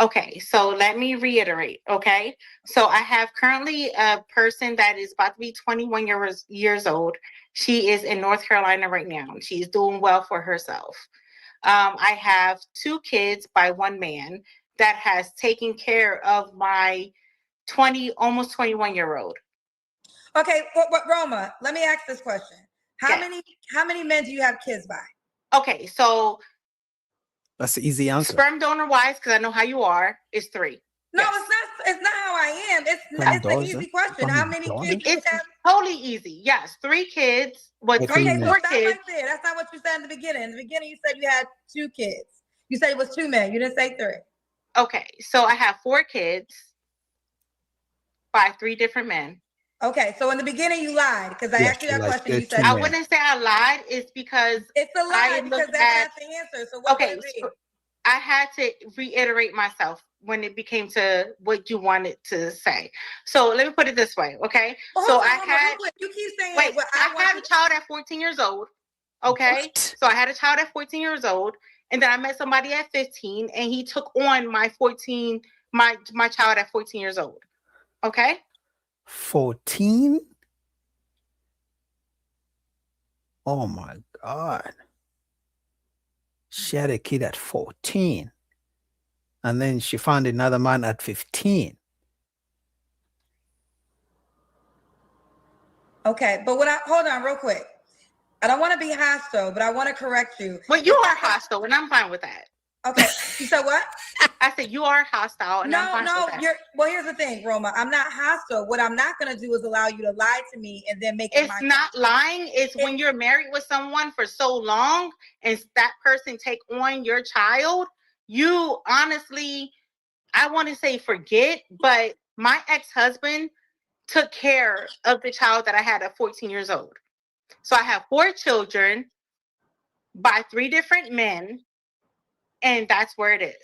Q: Okay, so let me reiterate, okay? So I have currently a person that is about to be 21 years old. She is in North Carolina right now. She's doing well for herself. I have 2 kids by 1 man that has taken care of my almost 21-year-old.
B: Okay, but Roma, let me ask this question. How many men do you have kids by?
Q: Okay, so
S: that's the easy answer.
Q: Sperm donor wise, because I know how you are, is 3.
B: No, it's not how I am. It's an easy question. How many kids do you have?
Q: Totally easy. Yes, 3 kids. But 4 kids.
B: Right there. That's not what you said in the beginning. In the beginning, you said you had 2 kids. You said it was 2 men. You didn't say 3.
Q: Okay, so I have 4 kids by 3 different men.
B: Okay, so in the beginning you lied because I asked you that question. You said
Q: I wouldn't say I lied. It's because
B: it's a lie because that's not the answer. So what would it be?
Q: I had to reiterate myself when it became to what you wanted to say. So let me put it this way, okay? So
B: you keep saying
Q: I had a child at 14 years old. Okay, so I had a child at 14 years old, and then I met somebody at 15, and he took on my child at 14 years old. Okay.
S: 14? Oh my God. She had a kid at 14. And then she found another man at 15.
B: Okay, but hold on real quick. I don't want to be hostile, but I want to correct you.
Q: But you are hostile, and I'm fine with that.
B: Okay, you said what?
Q: I said you are hostile, and I'm fine with that.
B: Well, here's the thing, Roma. I'm not hostile. What I'm not going to do is allow you to lie to me and then make it
Q: It's not lying. It's when you're married with someone for so long and that person take on your child, you honestly, I want to say forget, but my ex-husband took care of the child that I had at 14 years old. So I have 4 children by 3 different men, and that's where it is.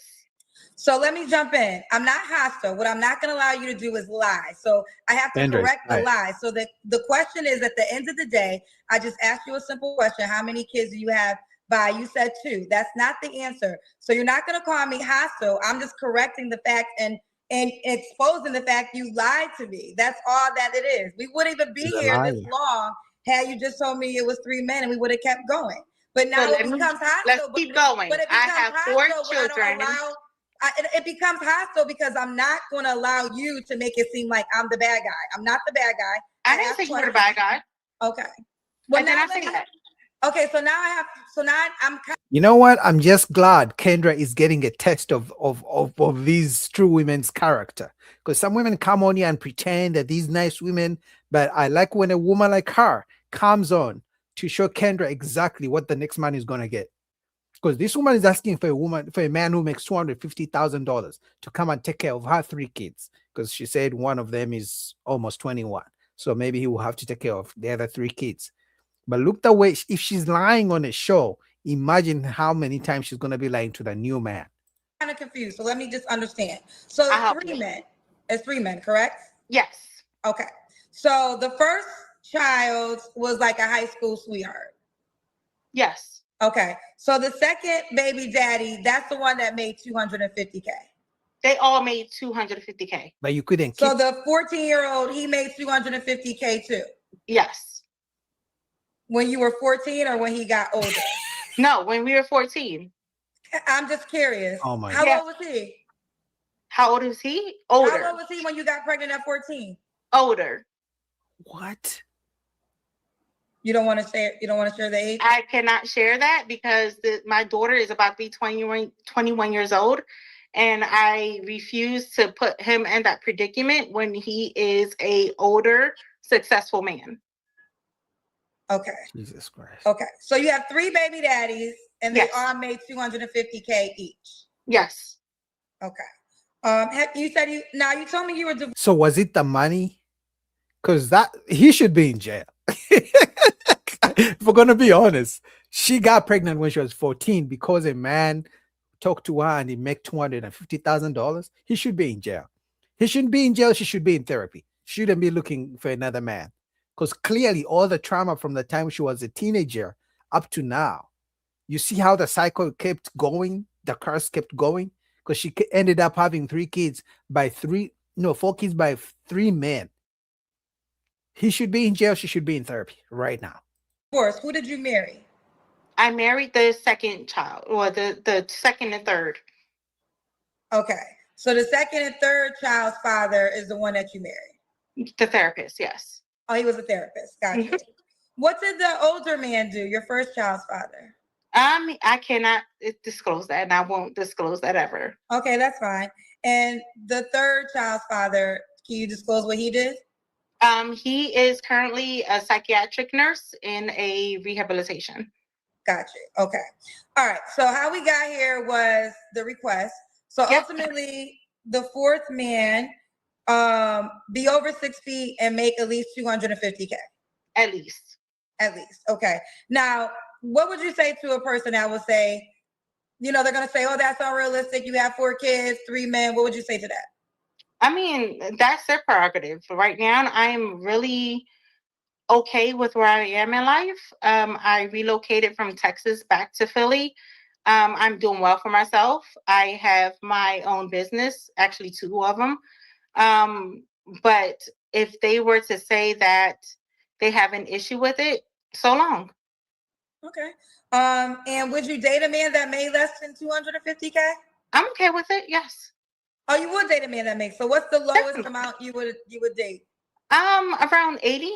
B: So let me jump in. I'm not hostile. What I'm not going to allow you to do is lie. So I have to correct the lie. So the question is, at the end of the day, I just asked you a simple question. How many kids do you have by? You said 2. That's not the answer. So you're not going to call me hostile. I'm just correcting the fact and exposing the fact you lied to me. That's all that it is. We wouldn't even be here this long had you just told me it was 3 men and we would have kept going. But now it becomes hostile.
Q: Let's keep going.
B: But it
Q: I
B: becomes
Q: have 4 children.
B: It becomes hostile because I'm not going to allow you to make it seem like I'm the bad guy. I'm not the bad guy.
Q: I didn't say you were the bad guy.
B: Okay. Well,
Q: now I say that.
B: Okay, so now I'm.
S: You know what? I'm just glad Kendra is getting a test of these true women's character, because some women come on here and pretend that these nice women, but I like when a woman like her comes on to show Kendra exactly what the next man is going to get. Because this woman is asking for a man who makes $250,000 to come and take care of her 3 kids. because she said one of them is almost 21. So maybe he will have to take care of the other 3 kids. But look the way, if she's lying on a show, imagine how many times she's going to be lying to the new man.
B: Kind of confused. So let me just understand. So it's 3 men. It's 3 men, correct?
Q: Yes.
B: Okay. So the first child was like a high school sweetheart.
Q: Yes.
B: Okay. So the second baby daddy, that's the one that made $250K.
Q: They all made $250K.
S: But you couldn't
B: So the 14-year-old, he made $250K too.
Q: Yes.
B: When you were 14 or when he got older?
Q: No, when we were 14.
B: I'm just curious.
S: Oh my
B: How
Q: God.
B: old was he?
Q: How old is he? Older.
B: How old was he when you got pregnant at 14?
Q: Older.
S: What?
B: You don't want to say you don't want to share the age?
Q: I cannot share that because my daughter is about to be 21 years old, and I refuse to put him in that predicament when he is a older, successful man.
B: Okay.
S: Jesus Christ.
B: Okay. So you have 3 baby daddies, and they
Q: Yes.
B: all made $250K each.
Q: Yes.
B: Okay. You said you told me you were divorced.
S: So was it the money? Because that he should be in jail. If we're gonna be honest, she got pregnant when she was 14 because a man talked to her and he made $250,000. He should be in jail. He shouldn't be in jail. She should be in therapy. She shouldn't be looking for another man. Because clearly all the trauma from the time she was a teenager up to now, you see how the cycle kept going, the curse kept going, because she ended up having 4 kids by 3 men. He should be in jail. She should be in therapy right now.
B: Who did you marry?
Q: I married the second child, or the second and third.
B: Okay. So the second and third child's father is the one that you married?
Q: The therapist, yes.
B: Oh, he was a therapist. Gotcha. What did the older man do, your first child's father?
Q: I cannot disclose that, and I won't disclose that ever.
B: Okay, that's fine. And the third child's father, can you disclose what he did?
Q: He is currently a psychiatric nurse in a rehabilitation.
B: Gotcha. Okay. All right. So how we got here was the request. So ultimately, the 4th man be over 6 feet and make at least $250K.
Q: At least.
B: At least. Okay. Now, what would you say to a person that would say, they're going to say, oh, that's unrealistic. You have 4 kids, 3 men. What would you say to that?
Q: I mean, that's their prerogative. Right now, I am really okay with where I am in life. I relocated from Texas back to Philly. I'm doing well for myself. I have my own business, actually 2 of them. But if they were to say that they have an issue with it, so long.
B: Okay. And would you date a man that made less than $250K?
Q: I'm okay with it. Yes.
B: Oh, you would date a man that makes. So what's the lowest amount you would date?
Q: Around 80.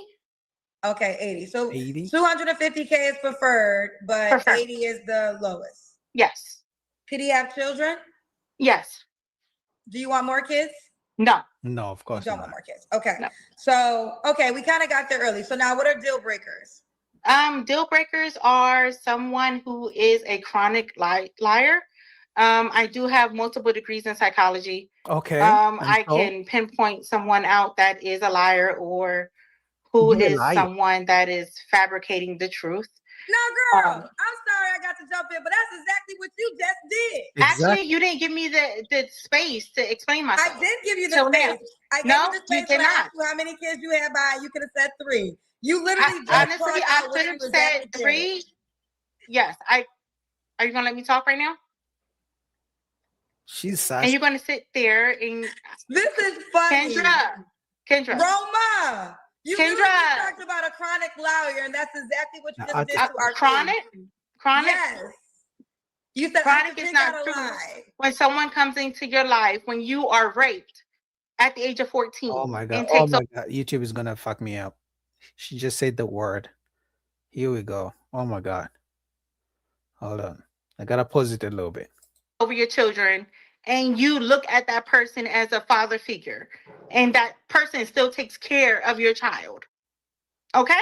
B: Okay, 80. So
S: 80?
B: 250K is preferred, but 80 is the lowest.
Q: Yes.
B: Could he have children?
Q: Yes.
B: Do you want more kids?
Q: No.
S: No, of course
B: you don't
S: not.
B: want more kids. Okay. No. So, okay, we kind of got there early. So now what are deal breakers?
Q: Deal breakers are someone who is a chronic liar. I do have multiple degrees in psychology.
S: Okay.
Q: I can pinpoint someone out that is a liar or who is someone that is fabricating the truth.
B: No, girl. I'm sorry I got to jump in, but that's exactly what you just did.
S: Exactly.
Q: Actually, you didn't give me the space to explain myself.
B: I did give you the space. I gave you the space to ask you how many kids you had by. You could have said 3. You literally
Q: honestly, I could have said 3. Yes. Are you gonna let me talk right now?
S: She's sad.
Q: And you're gonna sit there and
B: this is funny.
Q: Kendra.
B: Roma. You talked about a chronic liar, and that's exactly what you just did to our
Q: chronic.
B: kids.
Q: Chronic.
B: Yes. You said
Q: chronic is not true. When someone comes into your life, when you are raped at the age of 14.
S: Oh my god. Oh my god. YouTube is gonna fuck me up. She just said the word. Here we go. Oh my god. Hold on. I gotta pause it a little bit.
Q: Over your children, and you look at that person as a father figure, and that person still takes care of your child. Okay?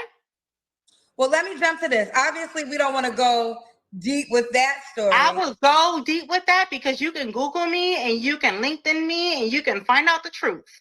B: Well, let me jump to this. Obviously, we don't want to go deep with that story.
Q: I will go deep with that because you can Google me and you can LinkedIn me and you can find out the truth.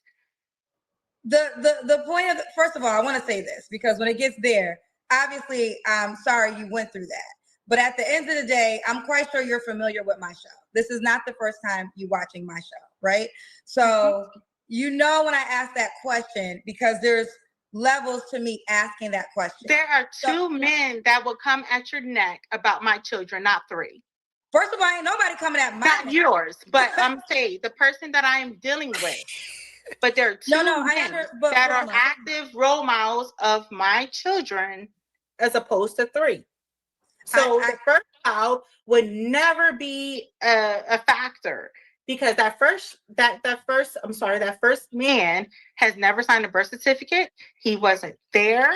B: The point of first of all, I want to say this because when it gets there, obviously, I'm sorry you went through that. But at the end of the day, I'm quite sure you're familiar with my show. This is not the first time you watching my show, right? So you know when I ask that question because there's levels to me asking that question.
Q: There are two men that will come at your neck about my children, not three.
B: First of all, ain't nobody coming at my
Q: not
B: neck.
Q: yours, but I'm saying the person that I am dealing with. But there are two men that are active role models of my children as opposed to three. So the first child would never be a factor because that first man has never signed a birth certificate. He wasn't there.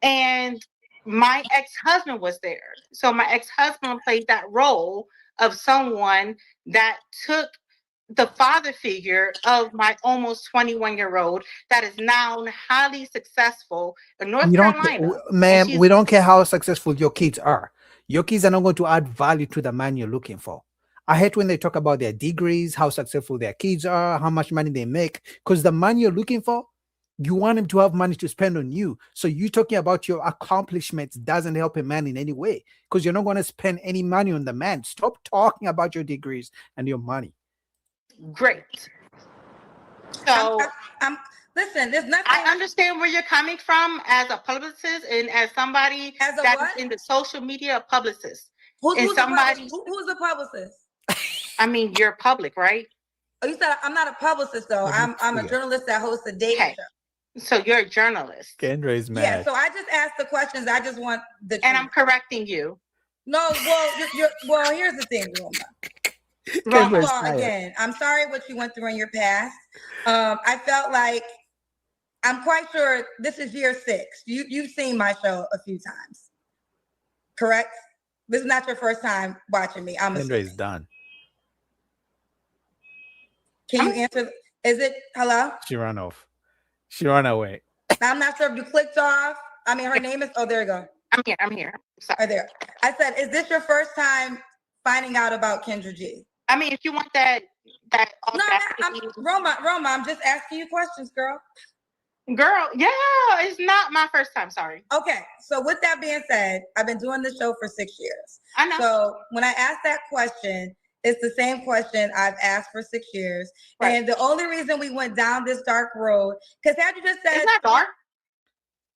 Q: And my ex-husband was there. So my ex-husband played that role of someone that took the father figure of my almost 21-year-old that is now highly successful in North Carolina.
S: Ma'am, we don't care how successful your kids are. Your kids are not going to add value to the man you're looking for. I hate when they talk about their degrees, how successful their kids are, how much money they make, because the man you're looking for, you want him to have money to spend on you. So you talking about your accomplishments doesn't help a man in any way because you're not going to spend any money on the man. Stop talking about your degrees and your money.
Q: Great. So
B: listen, there's nothing.
Q: I understand where you're coming from as a publicist and as somebody that is in the social media publicist.
B: Who's the publicist?
Q: I mean, you're public, right?
B: Oh, you said I'm not a publicist though. I'm a journalist that hosts a dating show.
Q: So you're a journalist.
S: Kendra is mad.
B: Yeah. So I just asked the questions. I just want the truth.
Q: And I'm correcting you.
B: No, well, here's the thing, Roma. Well, again, I'm sorry what you went through in your past. I felt like I'm quite sure this is year 6. You've seen my show a few times, correct? This is not your first time watching me.
S: Kendra is done.
B: Can you answer? Is it hello?
S: She ran off. She ran away.
B: I'm not sure if you clicked off. I mean, her name is. Oh, there you go.
Q: I'm here. Sorry.
B: Right there. I said, is this your first time finding out about Kendra G?
Q: I mean, if you want that.
B: No, Roma, I'm just asking you questions, girl.
Q: Girl, yeah, it's not my first time. Sorry.
B: Okay, so with that being said, I've been doing this show for 6 years.
Q: I know.
B: So when I ask that question, it's the same question I've asked for 6 years. Right. And the only reason we went down this dark road, because had you just said
Q: it's not dark.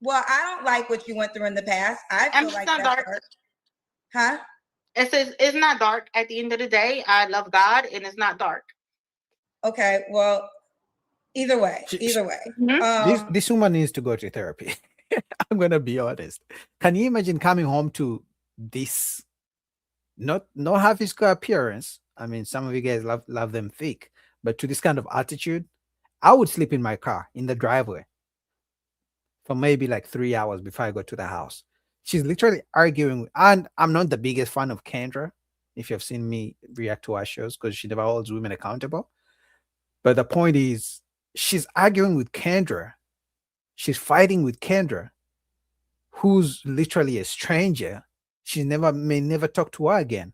B: Well, I don't like what you went through in the past. I feel like that's dark. Huh?
Q: It's not dark. At the end of the day, I love God, and it's not dark.
B: Okay, well, either way.
S: This woman needs to go to therapy. I'm gonna be honest. Can you imagine coming home to this? Not have physical appearance. I mean, some of you guys love them fake, but to this kind of attitude, I would sleep in my car in the driveway for maybe like 3 hours before I go to the house. She's literally arguing, and I'm not the biggest fan of Kendra, if you've seen me react to our shows, because she never holds women accountable. But the point is, she's arguing with Kendra. She's fighting with Kendra, who's literally a stranger. She may never talk to her again.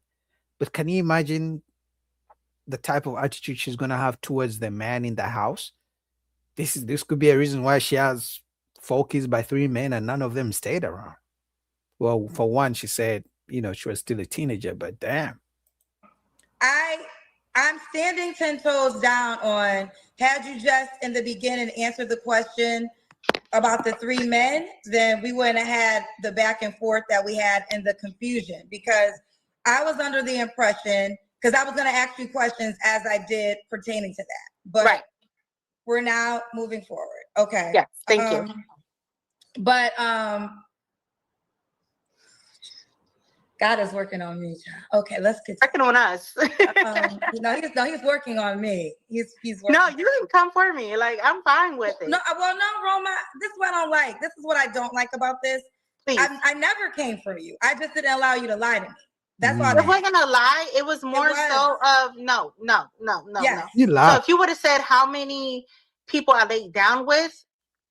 S: But can you imagine the type of attitude she's gonna have towards the man in the house? This could be a reason why she has 4 kids by 3 men and none of them stayed around. Well, for one, she said, she was still a teenager, but damn.
B: I'm standing 10 toes down on, had you just in the beginning answered the question about the 3 men, then we wouldn't have had the back and forth that we had and the confusion, because I was under the impression, because I was going to ask you questions as I did pertaining to that. But we're now moving forward. Okay.
Q: Yes, thank you.
B: But God is working on me. Okay, let's get
Q: working on us.
B: He's working on me. He's working.
Q: No, you didn't come for me. Like, I'm fine with it.
B: No, Roma. This is what I don't like. This is what I don't like about this. I never came for you. I just didn't allow you to lie to me. That's why.
Q: It wasn't a lie. It was more so of no.
B: Yes.
S: You lied.
Q: So if you would have said how many people I laid down with,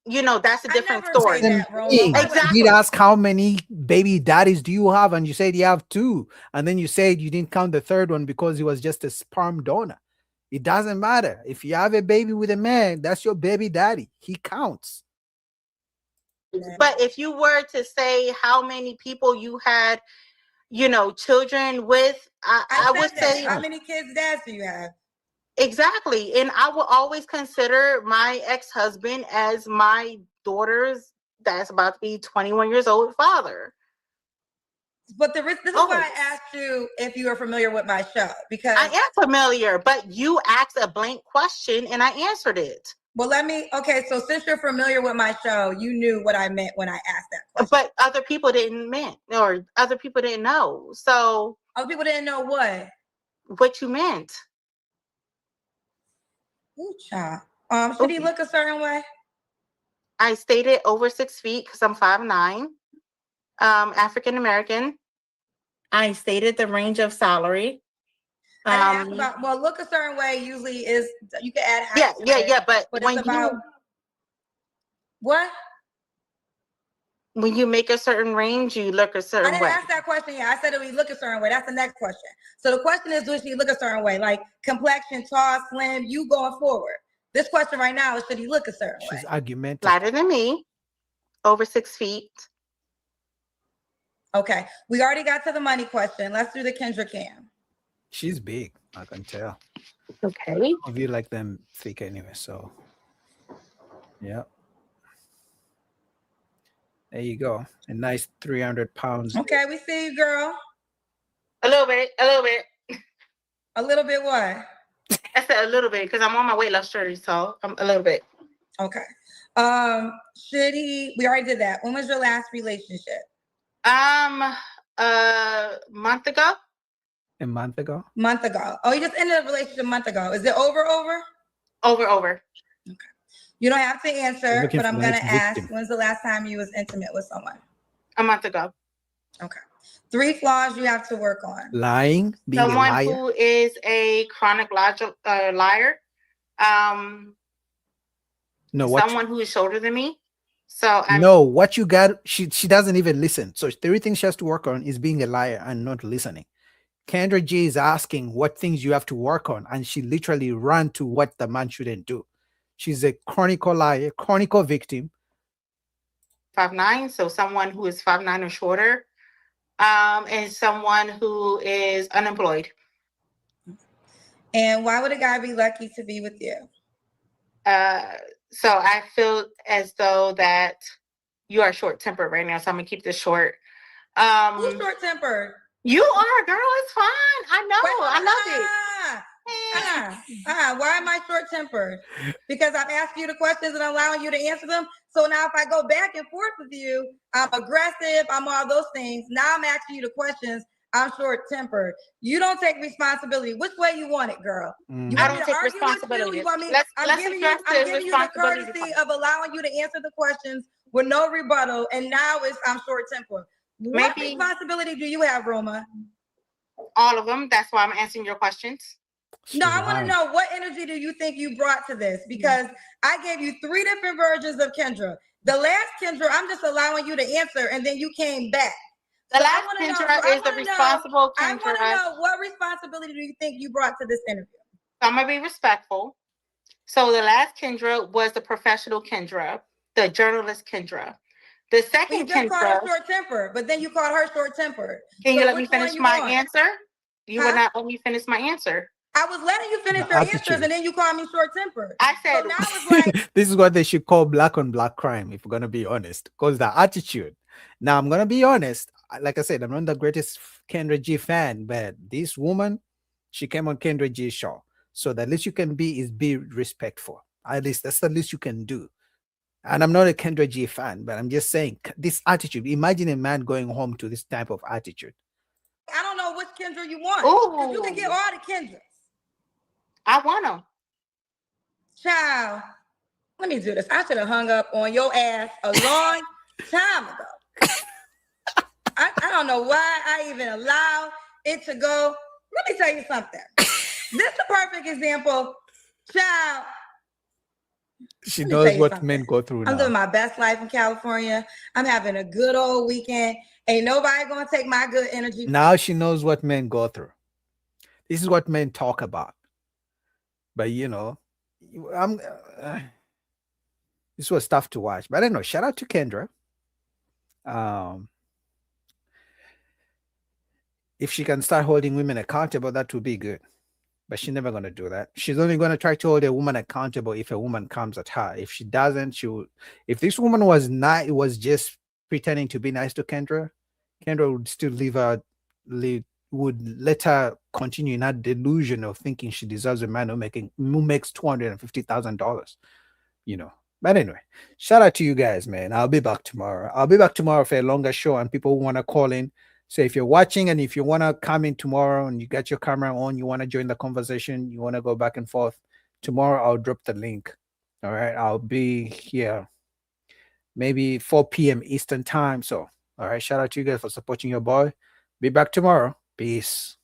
Q: that's a different story.
S: Exactly. You'd ask how many baby daddies do you have, and you said you have 2, and then you said you didn't count the third one because he was just a sperm donor. It doesn't matter. If you have a baby with a man, that's your baby daddy. He counts.
Q: But if you were to say how many people you had, children with, I would say
B: how many kids' dads do you have?
Q: Exactly. And I will always consider my ex-husband as my daughter's that's about to be 21 years old father.
B: But this is why I asked you if you were familiar with my show, because
Q: I am familiar, but you asked a blank question and I answered it.
B: Well, so since you're familiar with my show, you knew what I meant when I asked that question.
Q: But other people didn't know. So
B: other people didn't know what?
Q: What you meant.
B: Ooh, child. Should he look a certain way?
Q: I stated over 6 feet because I'm 5'9", African American. I stated the range of salary.
B: I didn't ask about, look a certain way usually is, you can add height.
Q: Yeah, but
B: when it's about what?
Q: When you make a certain range, you look a certain way.
B: I didn't ask that question yet. I said, do we look a certain way? That's the next question. So the question is, does he look a certain way? Like complexion, tall, slim, you going forward. This question right now is, should he look a certain way?
S: She's argumentative.
Q: Lighter than me, over 6 feet.
B: Okay, we already got to the money question. Let's do the Kendra Cam.
S: She's big, I can tell.
Q: Okay.
S: Of you like them thick anyway, so yeah. There you go. A nice 300 pounds.
B: Okay, we see you, girl.
Q: A little bit.
B: A little bit what?
Q: I said a little bit because I'm on my weight loss journey, so I'm a little bit.
B: Okay. We already did that. When was your last relationship?
Q: A month ago.
S: A month ago?
B: Month ago. Oh, you just ended a relationship a month ago. Is it over?
Q: Over.
B: Okay. You don't have to answer, but I'm going to ask, when's the last time you was intimate with someone?
Q: A month ago.
B: Okay. 3 flaws you have to work on.
S: Lying, being
Q: someone
S: a liar.
Q: Who is a chronic liar. Someone who is shorter than me. So
S: what you got, she doesn't even listen. So the 3 things she has to work on is being a liar and not listening. Kendra G is asking what things you have to work on, and she literally ran to what the man shouldn't do. She's a chronic liar, chronic victim.
Q: 5'9", so someone who is 5'9" or shorter, and someone who is unemployed.
B: And why would a guy be lucky to be with you?
Q: So I feel as though that you are short-tempered right now, so I'm gonna keep this short.
B: Who's short-tempered?
Q: You are, girl. It's fine. I know. I love it.
B: Why am I short-tempered? Because I'm asking you the questions and allowing you to answer them. So now if I go back and forth with you, I'm aggressive, I'm all those things. Now I'm asking you the questions. I'm short-tempered. You don't take responsibility. Which way you want it, girl? You
Q: I don't take responsibility.
B: I'm giving you the courtesy of allowing you to answer the questions with no rebuttal. And now I'm short-tempered. What responsibility do you have, Roma?
Q: All of them. That's why I'm answering your questions.
B: No, I want to know, what energy do you think you brought to this? Because I gave you 3 different versions of Kendra. The last Kendra, I'm just allowing you to answer, and then you came back.
Q: The last Kendra is the responsible Kendra.
B: I want to know, what responsibility do you think you brought to this interview?
Q: I'm going to be respectful. So the last Kendra was the professional Kendra, the journalist Kendra. The second Kendra. You called
B: her short-tempered, but then you called her short-tempered.
Q: Can you let me finish my answer? You would not let me finish my answer.
B: I was letting you finish your answers, and then you called me short-tempered.
Q: I said,
B: so now it's like
S: this is what they should call black on black crime, if we're gonna be honest, because the attitude. Now I'm gonna be honest. Like I said, I'm not the greatest Kendra G fan, but this woman, she came on Kendra G's show. So the least you can be is be respectful. At least that's the least you can do. And I'm not a Kendra G fan, but I'm just saying this attitude. Imagine a man going home to this type of attitude.
B: I don't know which Kendra you want. Because you can get all the Kendras.
Q: I want them.
B: Child, let me do this. I should have hung up on your ass a long time ago. I don't know why I even allow it to go. Let me tell you something. This is a perfect example. Child.
S: She knows what men go through now.
B: I'm living my best life in California. I'm having a good old weekend. Ain't nobody gonna take my good energy.
S: Now she knows what men go through. This is what men talk about. But I'm. This was tough to watch, but I don't know. Shout out to Kendra. If she can start holding women accountable, that would be good. But she's never going to do that. She's only going to try to hold a woman accountable if a woman comes at her. If she doesn't, she will. If this woman was not, it was just pretending to be nice to Kendra, Kendra would still would let her continue in that delusion of thinking she deserves a man who makes $250,000. But anyway, shout out to you guys, man. I'll be back tomorrow. I'll be back tomorrow for a longer show, and people want to call in. So if you're watching and if you want to come in tomorrow and you got your camera on, you want to join the conversation, you want to go back and forth, tomorrow I'll drop the link. All right. I'll be here maybe 4 p.m. Eastern time. So, all right. Shout out to you guys for supporting your boy. Be back tomorrow. Peace.